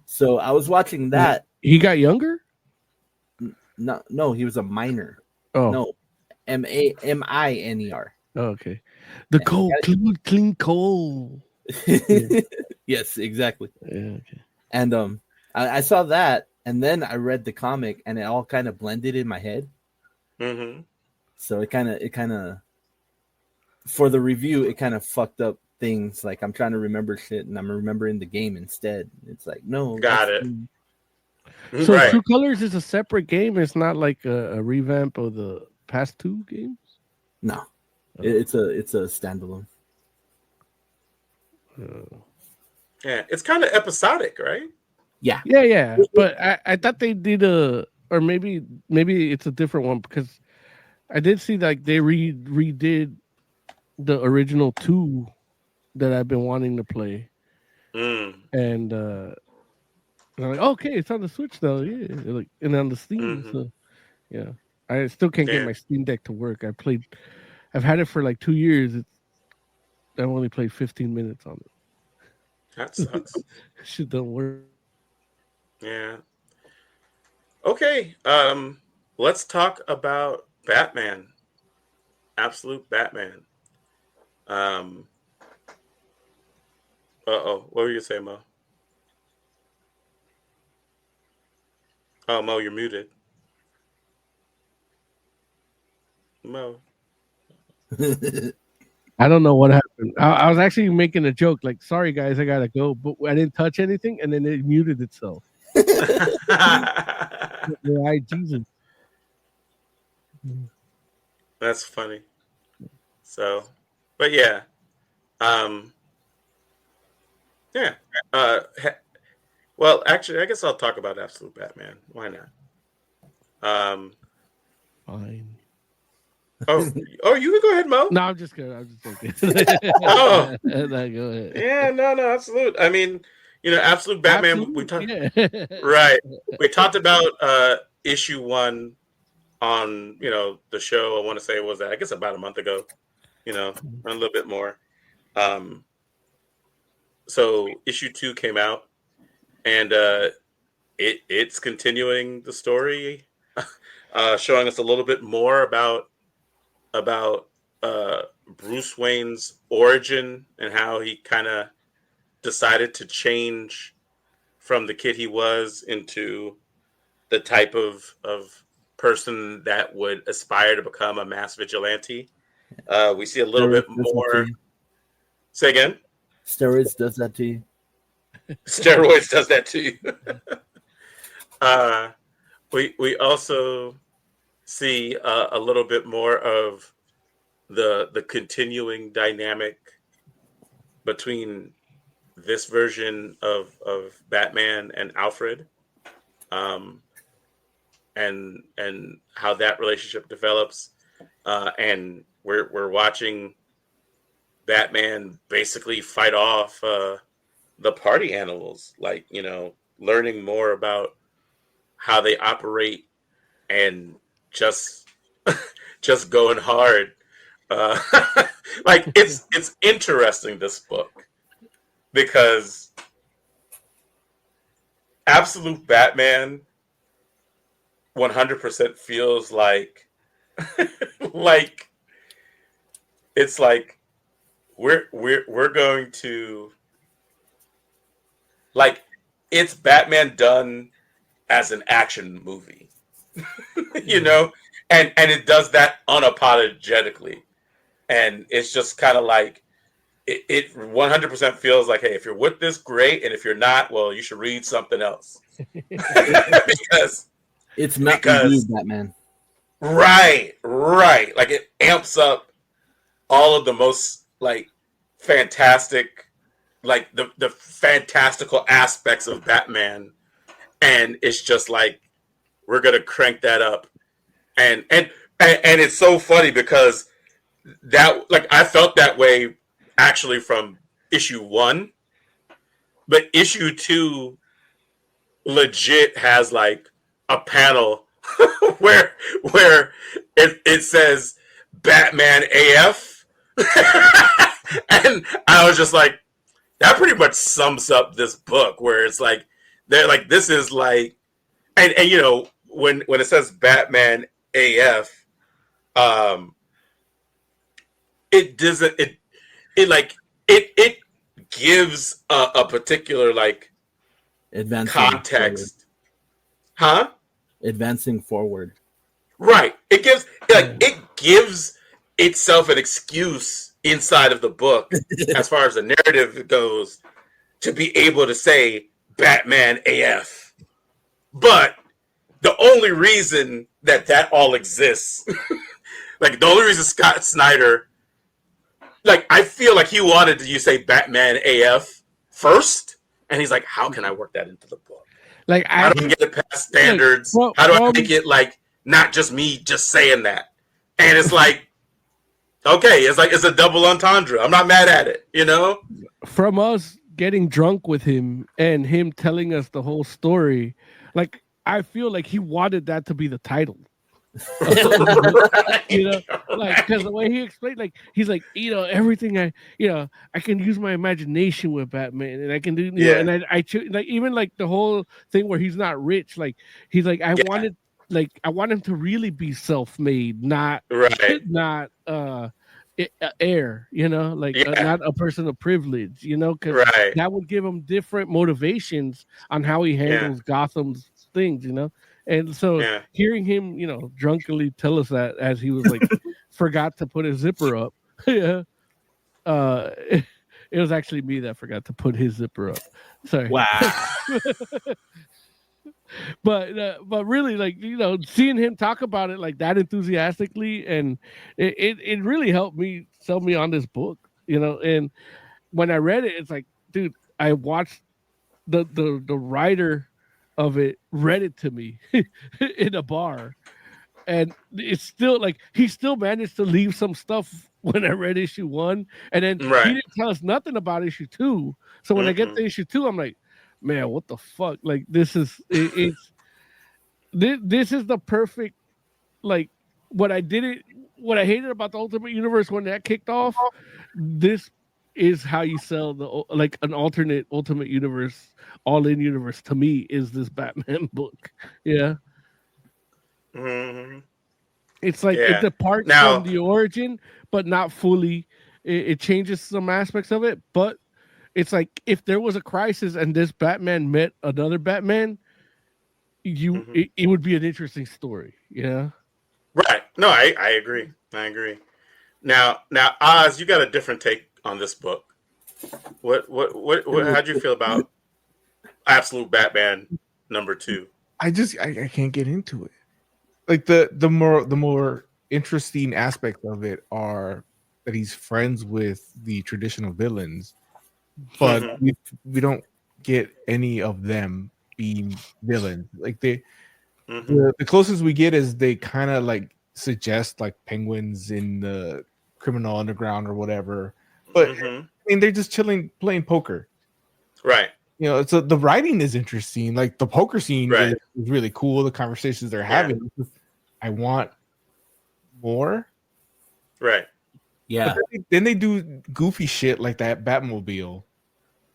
So I was watching that. He got younger? No, he was a miner. Oh. No, Miner. Oh, okay. The coal, clean coal. Yes, exactly. Yeah, okay. And I saw that, and then I read the comic, and it all kind of blended in my head. So it kind of, for the review, it kind of fucked up things. Like I'm trying to remember shit, and I'm remembering the game instead. It's like no, got it. So right. True Colors is a separate game. It's not like a revamp of the past 2 games. No, it's a standalone. Yeah, it's kind of episodic, right? Yeah. But I thought they did or maybe it's a different one because I did see like they redid the original 2 that I've been wanting to play, and I'm like, okay, it's on the Switch though, yeah, like and on the Steam, so yeah, I still can't get my Steam Deck to work. I've had it for like 2 years. I've only played 15 minutes on it. That sucks. Shit don't work. Yeah. Okay. Let's talk about Batman. Absolute Batman. What were you saying, Mo? Oh, Mo, you're muted. Mo. I don't know what happened. I was actually making a joke, like, sorry guys, I gotta go, but I didn't touch anything, and then it muted itself. Right, Jesus. That's funny. So, but yeah. Yeah. Well, actually, I guess I'll talk about Absolute Batman. Why not? Fine. Oh, you can go ahead, Mo. No, I'm just kidding. I'm just joking. Oh, no, go ahead. Yeah, no, absolute. I mean, Absolute Batman. Absolute, we talked yeah. right. We talked about issue 1 on the show. I want to say it was that I guess about a month ago. A little bit more. So issue 2 came out, and it's continuing the story showing us a little bit more about Bruce Wayne's origin and how he kind of decided to change from the kid he was into the type of person that would aspire to become a mass vigilante. We see a little bit more. Say again? Steroids does that to you. Steroids does that to you. We also see a little bit more of the continuing dynamic between this version of Batman and Alfred, and how that relationship develops, and we're watching Batman basically fight off the party animals, like, you know, learning more about how they operate and just going hard. Like it's interesting, this book, because Absolute Batman 100% feels like like it's like we're going to, like, it's Batman done as an action movie. You know, and it does that unapologetically, and it's just kind of like it 100% feels like, hey, if you're with this, great, and if you're not, well, you should read something else. because it's not Batman. Right. Like, it amps up all of the most, like, fantastic, like the fantastical aspects of Batman, and it's just like, we're gonna crank that up, and it's so funny because that, like, I felt that way actually from issue 1, but issue 2 legit has like a panel where it says Batman AF, and I was just like, that pretty much sums up this book, where it's like, they're like, this is like, and you know, when it says Batman AF, it doesn't, it gives a particular, like, advancing context, forward. Advancing forward, right? It gives itself an excuse inside of the book, as far as the narrative goes, to be able to say Batman AF. But the only reason that all exists, like, the only reason Scott Snyder, like, I feel like he wanted you say Batman AF first, and he's like, how can I work that into the book? Like, how do I get it past standards? Like, how do I make it, like, not just me just saying that? And it's like, okay, it's like, it's a double entendre. I'm not mad at it, you know? From us getting drunk with him and him telling us the whole story, like, I feel like he wanted that to be the title. You know, like, because the way he explained, like, he's like, you know, everything I can use my imagination with Batman, and I can do, you know, and I like, even like the whole thing where he's not rich, like, he's like, I want him to really be self-made, not heir, you know, like, not a person of privilege, you know, because that would give him different motivations on how he handles Gotham's things, you know. And so hearing him, you know, drunkenly tell us that as he was like forgot to put his zipper up, it was actually me that forgot to put his zipper up. Sorry. Wow. But really, like, you know, seeing him talk about it like that enthusiastically, and it really helped me sell me on this book, you know. And when I read it, it's like, dude, I watched the writer of it read it to me in a bar, and it's still like, he still managed to leave some stuff when I read issue 1, and then he didn't tell us nothing about issue 2. So when I get to issue 2, I'm like, man, what the fuck? Like, this is this is the perfect, like, what I hated about the Ultimate Universe when that kicked off. This is how you sell like an alternate Ultimate Universe, all-in universe, to me, is this Batman book. Yeah. Mhm. It's like Yeah. it departs Now- from the origin, but not fully. It changes some aspects of it, but it's like if there was a crisis and this Batman met another Batman, it would be an interesting story. Yeah. Right. No, I agree. I agree. Now, Oz, you got a different take on this book. What how'd you feel about Absolute Batman #2? I can't get into it. Like the more interesting aspects of it are that he's friends with the traditional villains, but we don't get any of them being villains. Like the closest we get is they kind of like suggest like penguins in the criminal underground or whatever, but I mean they're just chilling playing poker. Right. You know, so the writing is interesting. Like the poker scene is really cool. The conversations they're having. I want more. Right. Yeah. Then they do goofy shit like that Batmobile.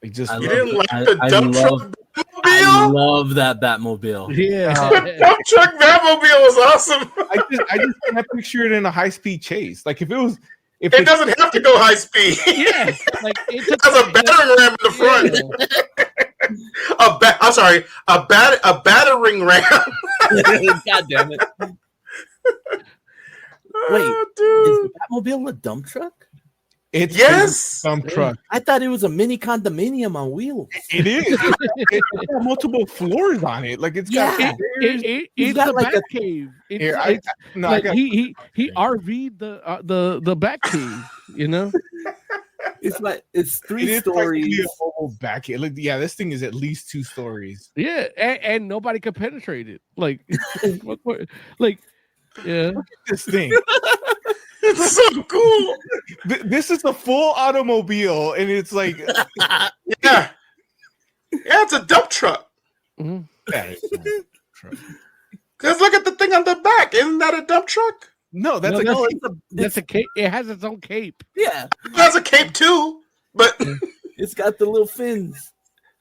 Like just you didn't like the dump truck Batmobile? I love that Batmobile. Yeah. The dump truck Batmobile was awesome. I just can't picture it in a high speed chase. Like if it doesn't have to go high speed. Yeah. Like it has a battering ram in the front. A battering ram. God damn it. Wait, dude. is the Batmobile a dump truck? It's yes, a dump truck. I thought it was a mini condominium on wheels. It is. It's got multiple floors on it. Like it's got. It's got like a cave. He RV'd the back cave. You know. It's like it's three stories. A whole back cave. Like, yeah, this thing is at least 2 stories. Yeah, and nobody can penetrate it. Like, like. Yeah, look at this thing. It's so cool. This is a full automobile, and it's like, yeah, it's a dump truck. Mm-hmm. Because look at the thing on the back. Isn't that a dump truck? No, that's a cape. It has its own cape. Yeah, it has a cape too, but it's got the little fins.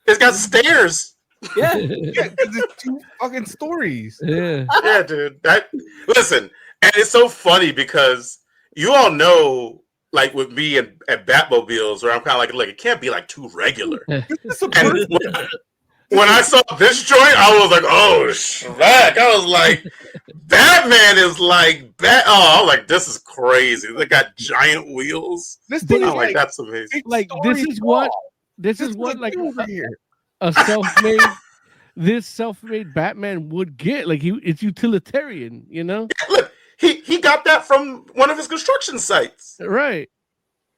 It's got stairs. Yeah, it's 2 fucking stories. Yeah, dude. Listen, and it's so funny because you all know, like with me and Batmobiles, where I'm kind of like, it can't be like too regular. And when I saw this joint, I was like, oh, Shrek. I was like, Batman is like I was like, this is crazy. They got giant wheels. This thing is like, that's amazing. Like this is what like over here. A self-made Batman would get. Like it's utilitarian, you know. Look, he got that from one of his construction sites. Right.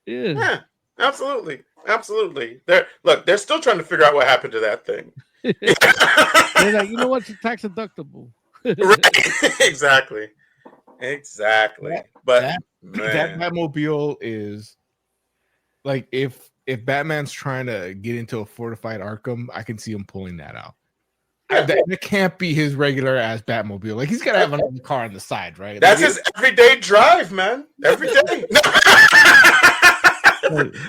Yeah, absolutely. They're still trying to figure out what happened to that thing. They're like, you know what's tax deductible? Right. Exactly. But that Batmobile is like if Batman's trying to get into a fortified Arkham, I can see him pulling that out. That can't be his regular ass Batmobile. Like he's gotta have another car on the side, right? That's his everyday drive, man. Every day.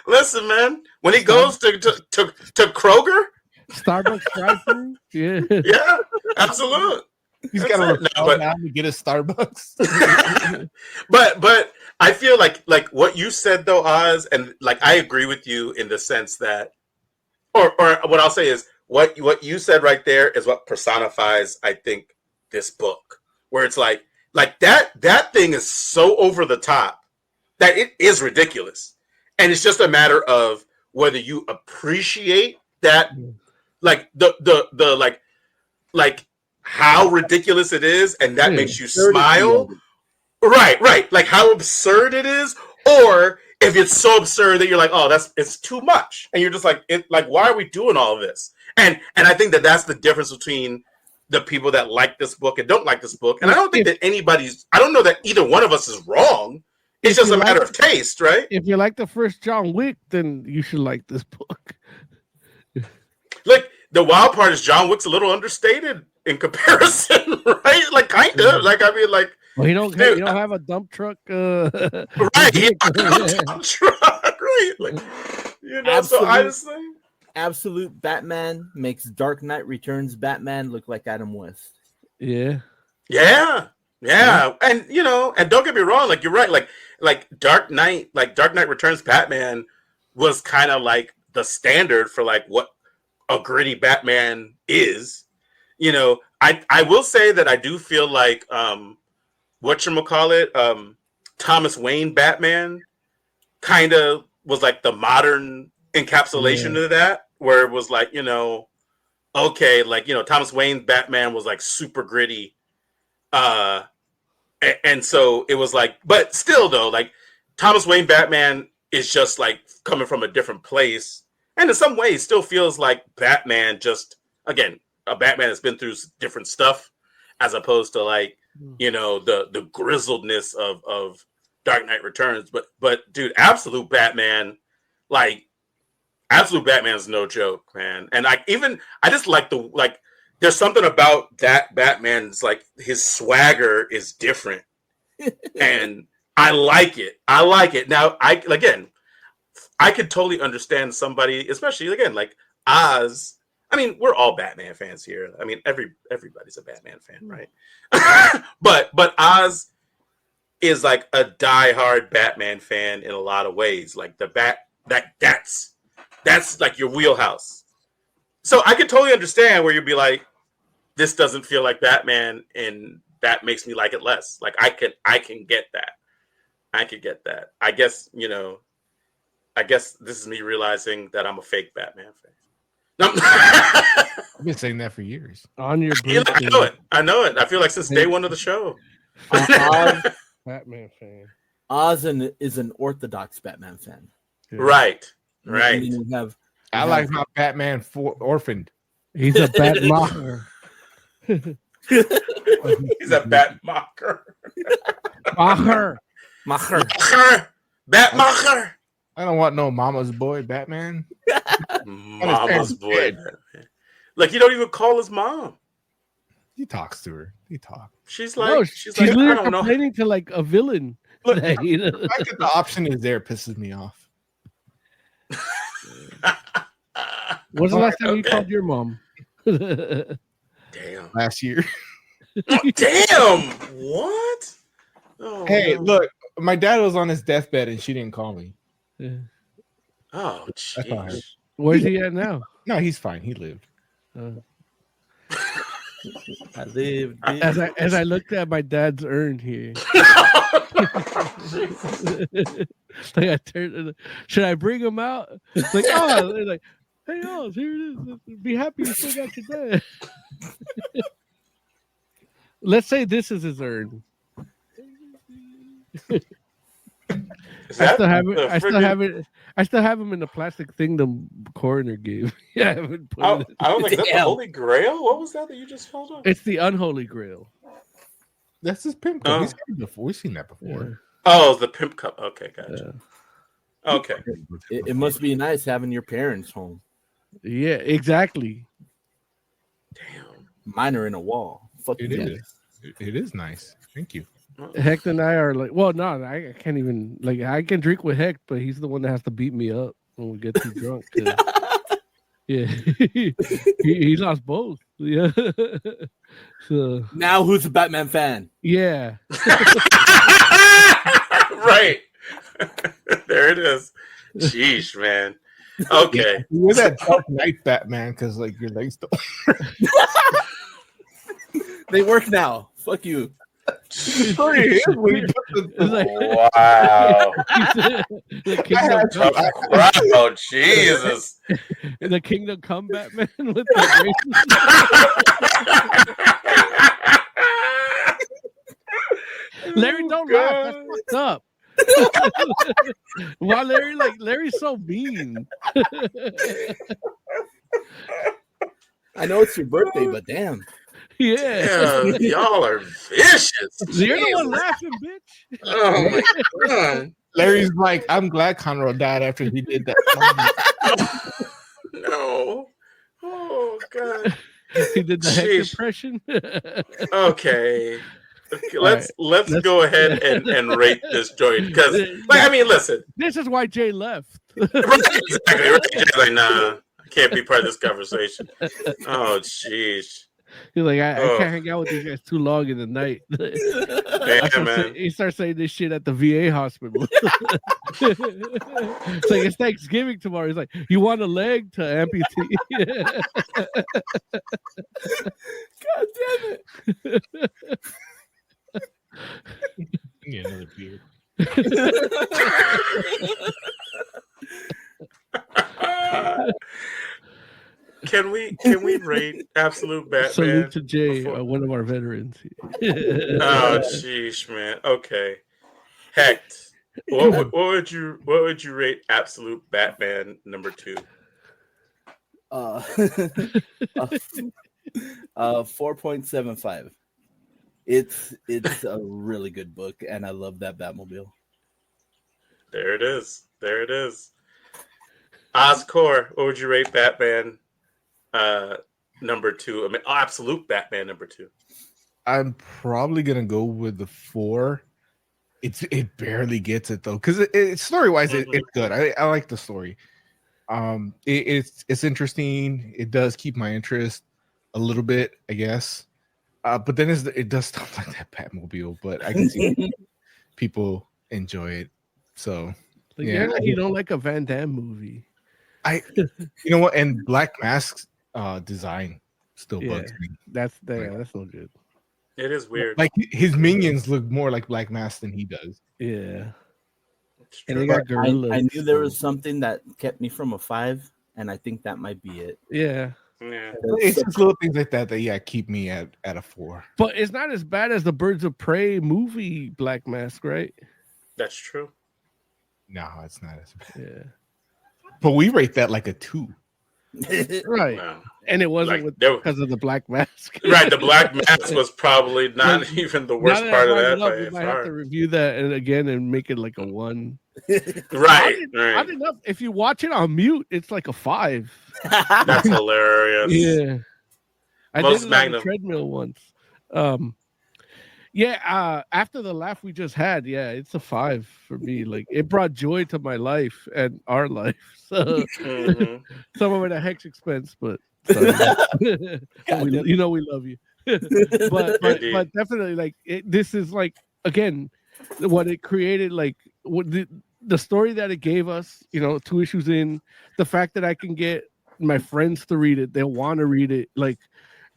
Listen, man. When he goes to Kroger, Starbucks drive-through, yeah, absolutely. He's got to rappel down to get a Starbucks. but I feel like what you said though, Oz, and like I agree with you in the sense that, or what I'll say is what you said right there is what personifies, I think, this book, where it's like that thing is so over the top that it is ridiculous, and it's just a matter of whether you appreciate that, like the like how ridiculous it is, and that makes you smile. Right. Like how absurd it is, or if it's so absurd that you're like, oh, it's too much, and you're just like, why are we doing all of this? And I think that's the difference between the people that like this book and don't like this book. And I don't think that I don't know that either one of us is wrong. It's just a matter of taste, right? If you like the first John Wick, then you should like this book. Look, the wild part is John Wick's a little understated in comparison, right? Like kind of. Like I mean, like. Well, he don't have a dump truck. Right, he a dump truck, right? Like, so I just think Absolute Batman makes Dark Knight Returns Batman look like Adam West. Yeah. Yeah, and and don't get me wrong, like you're right, like Dark Knight Returns Batman was kind of like the standard for like what a gritty Batman is. I will say that I do feel like whatchamacallit, Thomas Wayne Batman kind of was like the modern encapsulation of that, where it was like, okay, like, Thomas Wayne Batman was like super gritty. And so it was like, but still though, like Thomas Wayne Batman is just like coming from a different place. And in some ways still feels like Batman, just again, a Batman that's been through different stuff as opposed to like, the grizzledness of Dark Knight Returns. But dude, Absolute Batman is no joke, man. And I just like there's something about that Batman's like his swagger is different. And I like it. Now I could totally understand somebody, especially again, like Oz. I mean, we're all Batman fans here. I mean, everybody's a Batman fan, right? but Oz is like a diehard Batman fan in a lot of ways. Like that's like your wheelhouse. So I could totally understand where you'd be like, this doesn't feel like Batman, and that makes me like it less. Like I can get that. I could get that. I guess this is me realizing that I'm a fake Batman fan. No. I've been saying that for years. On your I know it. I feel like since day one of the show. Batman fan. Oz is an orthodox Batman fan. Yeah. Right. I like my Batman orphaned. He's a bat mocker. He's a bat mocker. Macher. Bat mocker. I don't want no mama's boy Batman. Mama's boy. Like you don't even call his mom. He talks to her. She's like, she's like, I literally don't know. complaining to like a villain. Look, the fact that the option is there pisses me off. When's the last time you called your mom? Damn. Last year. Damn. What? Oh, Hey, no. look, my dad was on his deathbed and she didn't call me. Yeah. Oh, That's all right. jeez. Where's he at now? No, he's fine. He lived. I lived. As I looked at my dad's urn here, like I turned. Should I bring him out? It's like, oh, they're like, hey, oh, here it is. Be happy you still got your dad. Let's say this is his urn. I still have him in the plastic thing the coroner gave. Yeah, I haven't put it. I was like, is that the Holy Grail? What was that you just held up? It's the unholy grail. That's his pimp cup. He's seen it before. We've seen that before. Yeah. Oh, the pimp cup. Okay, gotcha. Okay. It must be nice having your parents home. Yeah, exactly. Damn. Mine are in a wall. Fuck It you is. guys. It is nice. Thank you. Hector and I are like, well, no, I can't even like. I can drink with Heck, but he's the one that has to beat me up when we get too drunk. Yeah, he lost both. Yeah, so Now who's a Batman fan? yeah, Right. There it is. Sheesh, man. Okay. You're that Dark Knight Batman because like your legs don't. They work now. Fuck you. it's like, Wow. the Kingdom Come, Oh, Jesus. the Kingdom Come Batman with the braces. Larry, don't laugh. That's fucked up. Why Larry's so mean. I know it's your birthday, but damn. Yeah. Damn, y'all are vicious. You're the Jeez. one laughing, bitch. Oh my God. Larry's like, I'm glad Conroe died after he did that. No. Oh God. He did the Heck Sheesh. impression. Okay. Let's go ahead and rate this joint because, like, I mean, listen. This is why Jay left. Right, exactly. Right. Jay's like, nah, I can't be part of this conversation. Oh, jeez. He's like, I can't hang out with these guys too long in the night. He starts saying this shit at the VA hospital. It's like, it's Thanksgiving tomorrow. He's like, you want a leg to amputee? God damn it. Yeah, another beer. Can we rate Absolute Batman? Salute to Jay, one of our veterans. Oh, sheesh, man. Okay, Hecht, what would you rate Absolute Batman number 2? 4.75. It's a really good book, and I love that Batmobile. There it is. Oscor, what would you rate Batman number 2? I mean, Absolute Batman number 2. I'm probably gonna go with the 4. It barely gets it though, because it story wise it's good. I like the story. It's interesting. It does keep my interest a little bit, I guess. But then it does stuff like that Batmobile. But I can see people enjoy it. So yeah, you don't like a Van Damme movie. You know what? And Black Mask's design still bugs me. That's no good. It is weird. Like his minions look more like Black Mask than he does. Yeah. And they got gorillas. I knew there was something that kept me from a 5, and I think that might be it. Yeah. It's just little things like that keep me at a 4. But it's not as bad as the Birds of Prey movie Black Mask, right? That's true. No, it's not as bad. Yeah. But we rate that like a 2. Right. Wow. And it wasn't Like, because of the Black Mask. Right, the Black Mask was probably not even the worst part of that. We might have to review that and make it like a 1. Right. Odd enough, if you watch it on mute, it's like a 5. That's hilarious. Yeah. I Most did it on Magnum. the treadmill once. After the laugh we just had, it's a 5 for me. Like, it brought joy to my life and our life. So some of it at Hecht's expense, but sorry. we love you. but definitely, like, this is like, again, what it created, like what the story that it gave us, 2 issues in, the fact that I can get my friends to read it, they'll want to read it, like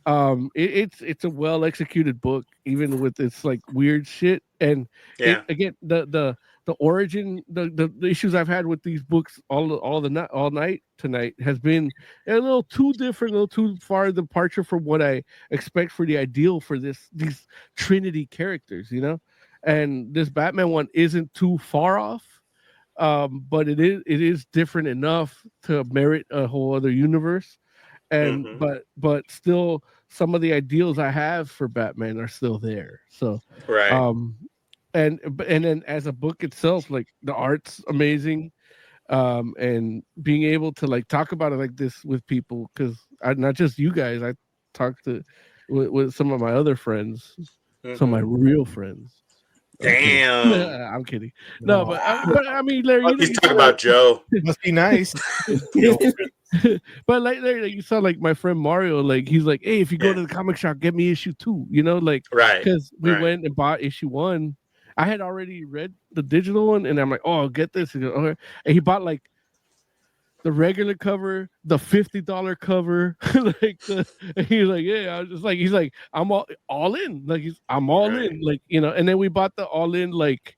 it's a well executed book, even with its like weird shit. And again, the origin, the issues I've had with these books all night tonight has been a little too different, a little too far departure from what I expect for the ideal for these Trinity characters, and this Batman one isn't too far off. But it is different enough to merit a whole other universe. And but still, some of the ideals I have for Batman are still there. So right. And then as a book itself, like, the art's amazing, and being able to like talk about it like this with people, because not just you guys, I talked with some of my other friends, some of my real friends. Damn. I'm kidding. No, but I mean, Larry, he's talking about Joe. It must be nice. But like Larry, you saw like my friend Mario, like, he's like, hey, if you go to the comic shop, get me issue 2, like, right, because we went and bought issue 1. I had already read the digital one, and I'm like, oh, I'll get this. And he bought like the regular cover, the $50 cover, like he's like, yeah, I was just like, he's like, I'm all in, like, I'm all in, like, and then we bought the all in, like,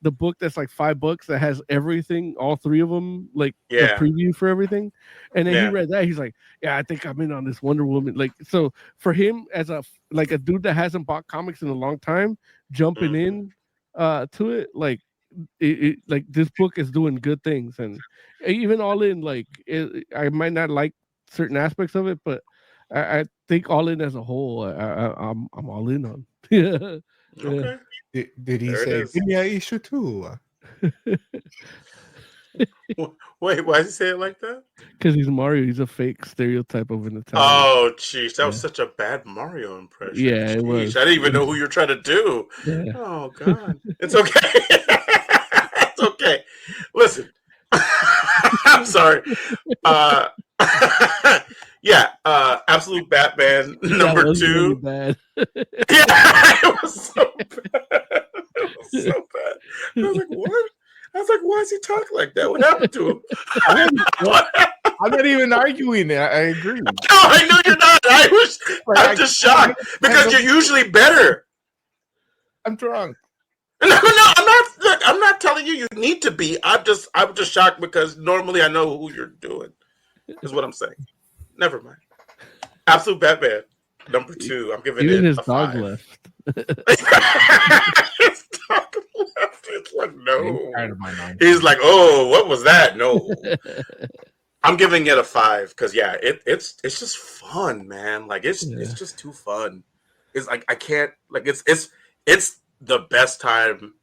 the book that's like $5 that has everything, all 3 of them, like the preview for everything. And then he read that, he's like, yeah, I think I'm in on this Wonder Woman. Like, so for him, as a dude that hasn't bought comics in a long time, jumping in to it, like, like, this book is doing good things. And even all in, like, I might not like certain aspects of it, but I think all in as a whole, I'm all in on. Okay. Did he say, yeah, issue 2? Wait, why does he say it like that? Because he's Mario. He's a fake stereotype of an Italian. Oh, jeez, that was such a bad Mario impression. Yeah, it was. I didn't even know who you're trying to do. Yeah. Oh, God. It's okay. It's okay. Listen, I'm sorry. Absolute Batman number was 2. really bad. Yeah, it was so bad. It was so bad. I was like, what? I was like, why is he talking like that? What happened to him? I'm not even arguing it. I agree. No, I know you're not. I'm just shocked because you're usually better. I'm drunk. No, I'm not. Look, I'm not telling you need to be. I'm just shocked because normally I know who you're doing. Is what I'm saying. Never mind. Absolute Batman number 2. I'm giving Even it his a dog 5. left. His dog left. It's like no. He's like, oh, what was that? No. I'm giving it a 5 because it's just fun, man. Like it's just too fun. It's like I can't like it's the best time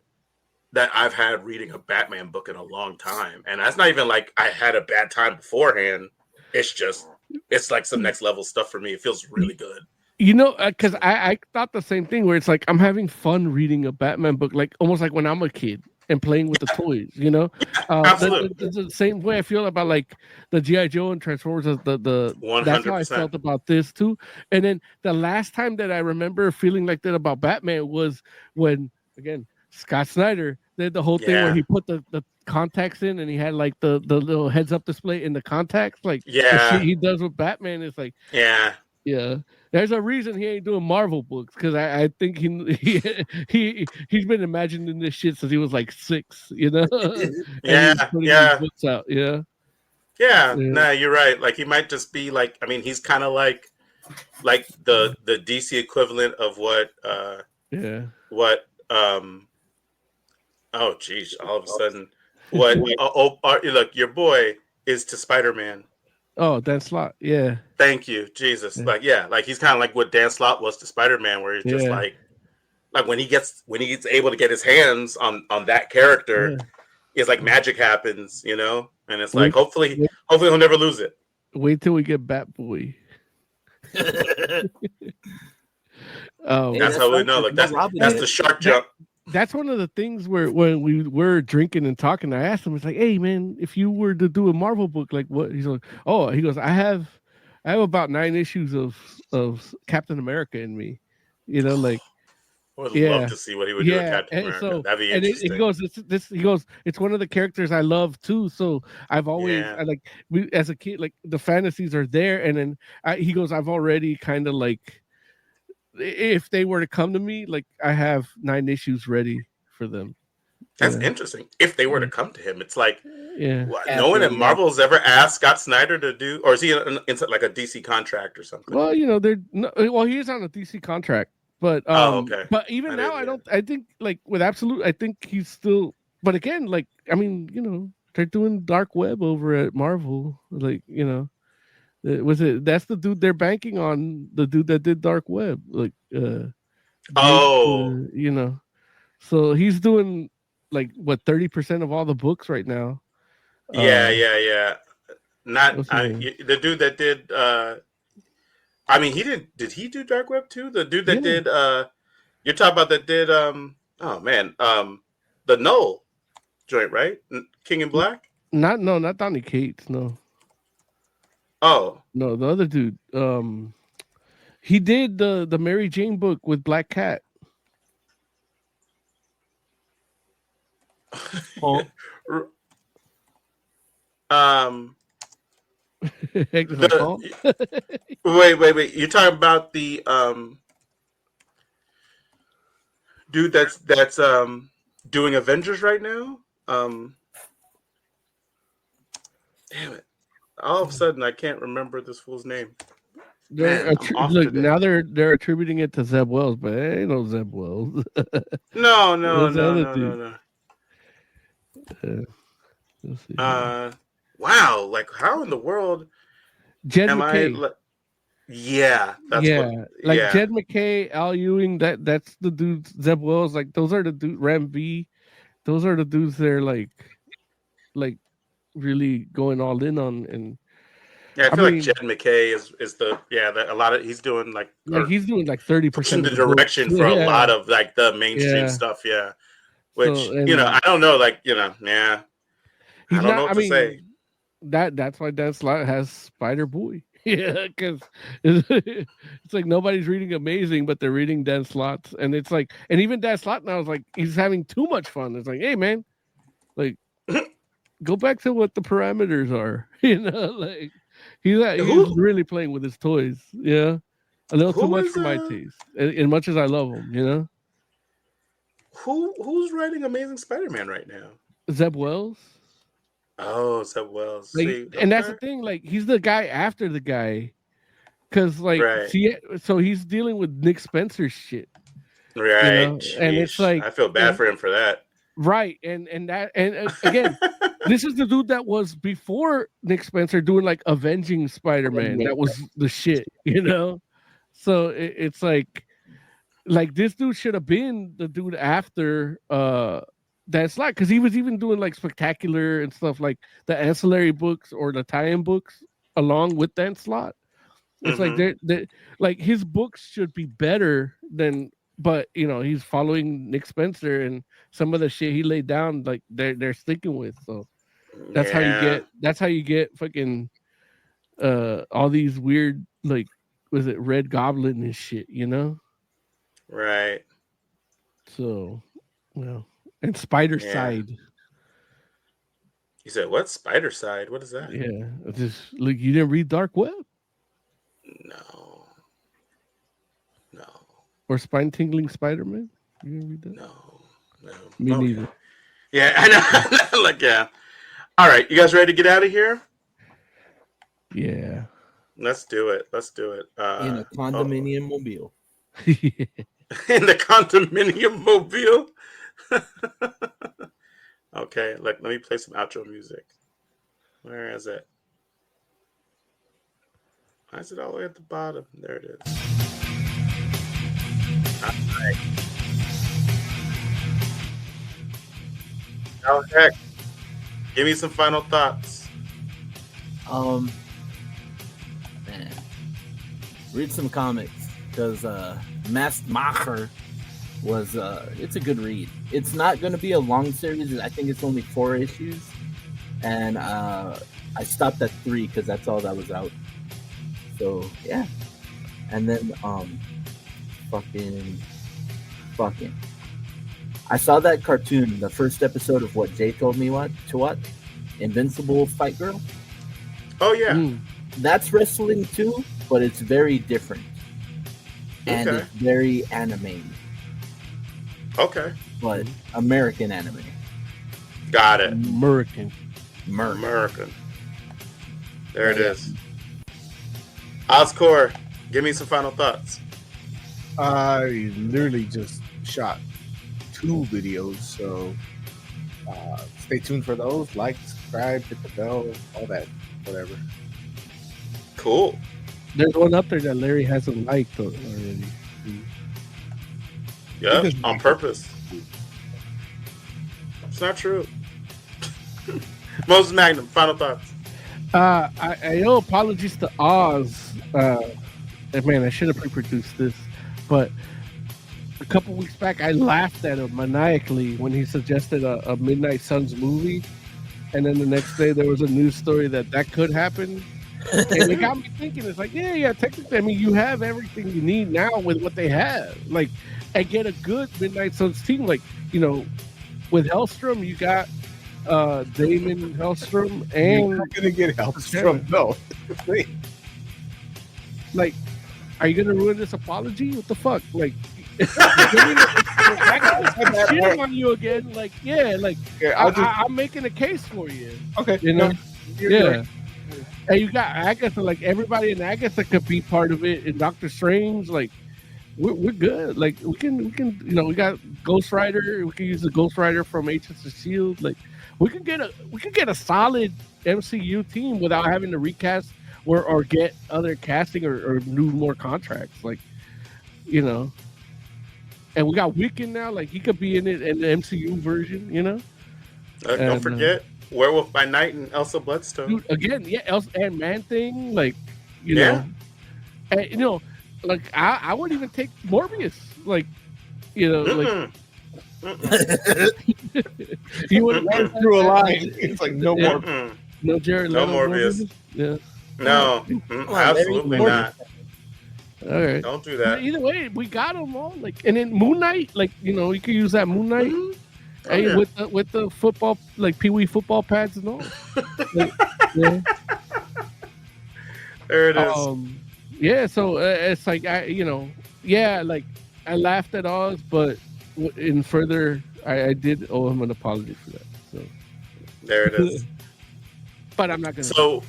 that I've had reading a Batman book in a long time, and that's not even like I had a bad time beforehand. It's like some next level stuff for me. It feels really good. You know, because I thought the same thing where it's like I'm having fun reading a Batman book, like almost like when I'm a kid and playing with the toys, you know? Absolutely. The same way I feel about like the G.I. Joe and Transformers, the 100%. That's how I felt about this too. And then the last time that I remember feeling like that about Batman was when, again, Scott Snyder did the whole thing where he put the contacts in and he had like the little heads up display in the contacts. Like the shit he does with Batman is like, yeah. There's a reason he ain't doing Marvel books because I think he's been imagining this shit since he was like 6, you know. Books out, yeah. Nah, you're right. Like he might just be like, I mean, he's kind of like the DC equivalent of what oh geez, all of a sudden look, your boy is to Spider-Man. Oh, Dan Slott, yeah. Thank you, Jesus. Like he's kind of like what Dan Slott was to Spider-Man, where he's just like when he gets able to get his hands on that character, it's like magic happens, you know. And it's like hopefully he'll never lose it. Wait till we get Batboy. That's how we know. Like that's the shark jump. That's one of the things where when we were drinking and talking, I asked him, it's like, hey man, if you were to do a Marvel book, like what? He's like, oh, he goes, I have about 9 issues of Captain America in me, you know, like. I would love to see what he would do with Captain America. So, that'd be interesting. He goes, it's one of the characters I love too. So I've always as a kid, like the fantasies are there, and then he goes, I've already kind of like. If they were to come to me, like I have 9 issues ready for them. That's interesting. If they were to come to him, it's like, no one at Marvel's ever asked Scott Snyder to do, or is he inside like a DC contract or something? Well, you know, he is on a DC contract, but but even now, I think like with Absolute, I think he's still. But again, like I mean, you know, they're doing Dark Web over at Marvel, like you know. That's the dude they're banking on, the dude that did Dark Web, like you know, so he's doing like what 30% of all the books right now. Not the dude that did I mean did he do Dark Web too? The dude that did you're talking about that did the Null joint, right? King in Black? Not Donny Cates, no. Oh no, the other dude. He did the Mary Jane book with Black Cat. Wait. You're talking about the dude that's doing Avengers right now? Damn it. All of a sudden, I can't remember this fool's name. Look, now they're attributing it to Zeb Wells, but it ain't no Zeb Wells. No. Wow, like how in the world? Jed McKay. Jed McKay, Al Ewing. That's the dudes. Zeb Wells, like those are the dudes. Ram V, those are the dudes. They're like really going all in on. And I feel like Jed McKay is the a lot of he's doing like he's doing like 30% the direction for a lot of like the mainstream stuff. Yeah, which I don't know, like I don't know what to say. That's why Dan Slott has Spider Boy. Yeah, because it's like nobody's reading Amazing, but they're reading Dan Slott's, and it's like, and even Dan Slott now is like he's having too much fun. It's like, hey man, like go back to what the parameters are, like he's really playing with his toys, a little too much for my taste, as much as I love him, Who's writing Amazing Spider-Man right now? Zeb Wells. Oh, Zeb Wells. Like, and that's the thing, like he's the guy after the guy, because like so he's dealing with Nick Spencer's shit, right? And it's like I feel bad for him for that, right? And again, this is the dude that was before Nick Spencer doing like Avenging Spider-Man. That was the shit, So it's like this dude should have been the dude after Dan Slott, because he was even doing like Spectacular and stuff, like the ancillary books or the tie-in books along with Dan Slott. It's like they're like his books should be better than, but he's following Nick Spencer, and some of the shit he laid down, like they're sticking with. So that's how you get fucking all these weird, like, was it Red Goblin and shit, Right. So, and Spider Side. You said what? Spider Side? What is that? Yeah, just like you didn't read Dark Web? No. Or Spine Tingling Spider-Man? You didn't read that? No. Me neither. Yeah, I know. Like, yeah. All right, you guys ready to get out of here? Yeah. Let's do it. In a condominium mobile. In the condominium mobile. Okay, let me play some outro music. Where is it? Why is it all the way at the bottom? There it is. All right. Now, heck, give me some final thoughts. Man, read some comics, because Maskmacher was it's a good read. It's not going to be a long series. I think it's only 4 issues, and I stopped at 3 because that's all that was out. So yeah, and then fucking I saw that cartoon, the first episode of what Jay told me to watch, Invincible Fight Girl. Oh yeah, that's wrestling too, but it's very different, and it's very anime. Okay, but American anime. Got it. American. There it is. Oscor, give me some final thoughts. I literally just shot 2 videos, so stay tuned for those. Like, subscribe, hit the bell, all that, whatever. Cool. There's one up there that Larry hasn't liked already. Yeah, on purpose. It's not true. Moses Magnum, final thoughts. I owe apologies to Oz. Man, I should have pre-produced this, but a couple weeks back, I laughed at him maniacally when he suggested a Midnight Suns movie, and then the next day there was a news story that could happen, and it got me thinking. It's like, yeah, technically, I mean, you have everything you need now with what they have, like, and get a good Midnight Suns team, like, with Hellstrom, you got Damon Hellstrom, and you're not gonna get Hellstrom, no. Like, are you gonna ruin this apology? What the fuck? Like, shitting on you again? Like, I'm making a case for you. Okay, yeah. Good. And you got Agatha. Like, everybody in Agatha could be part of it. And Doctor Strange, like, we're good. Like, we can. We got Ghost Rider. We can use the Ghost Rider from Agents of S.H.I.E.L.D. Like, we could get a solid MCU team without having to recast or get other casting or do more contracts. Like, and we got Wiccan now. Like, he could be in it in the MCU version. Don't forget Werewolf by Night and Elsa Bloodstone. Dude, again, yeah, Elsa and Man-Thing. Like, know, and like I would even take Morbius. Like, like. You would run through a line. It's like no more. No Jared. No Morbius. Yeah. No, absolutely not. All right. Don't do that. Either way, we got them all. Like, and then Moon Knight, like, you know, you could use that Moon Knight. Mm-hmm. Hey, with the football, like Pee Wee football pads and all. Like, yeah. There it is. Yeah, so it's like like I laughed at Oz, but in further, I did owe him an apology for that. So there it is. But I'm not gonna. So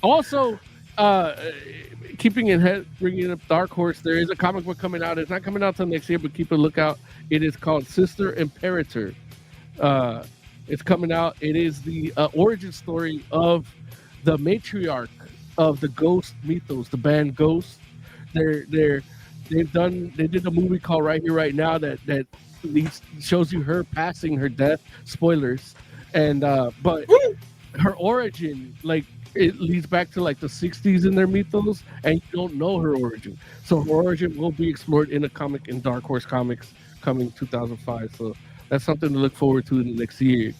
also, keeping in head, bringing up Dark Horse, there is a comic book coming out. It's not coming out till next year, but keep a lookout. It is called Sister Imperator. It's coming out. It is the origin story of the matriarch of the Ghost mythos, the band Ghost. They did a movie called Right Here, Right Now that shows you her passing her death. Spoilers, and but her origin, like, it leads back to like the 60s in their mythos, and you don't know her origin. So her origin will be explored in a comic in Dark Horse Comics coming 2005. So that's something to look forward to in the next year.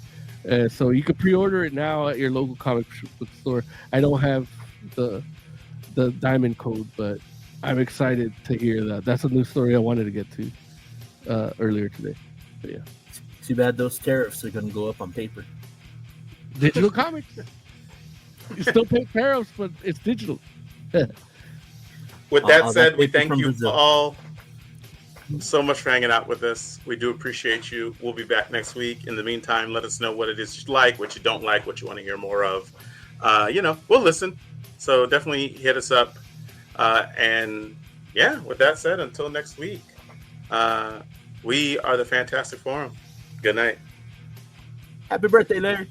So you can pre-order it now at your local comic book store. I don't have the diamond code, but I'm excited to hear that. That's a new story I wanted to get to earlier today. But yeah. Too bad those tariffs are going to go up on paper. Digital comics. You still pay tariffs, but it's digital. With that said, we thank you all so much for hanging out with us. We do appreciate you. We'll be back next week. In the meantime, let us know what it is you like, what you don't like, what you want to hear more of. We'll listen. So definitely hit us up. And yeah, with that said, until next week, we are the Fantastic Forum. Good night. Happy birthday, Larry.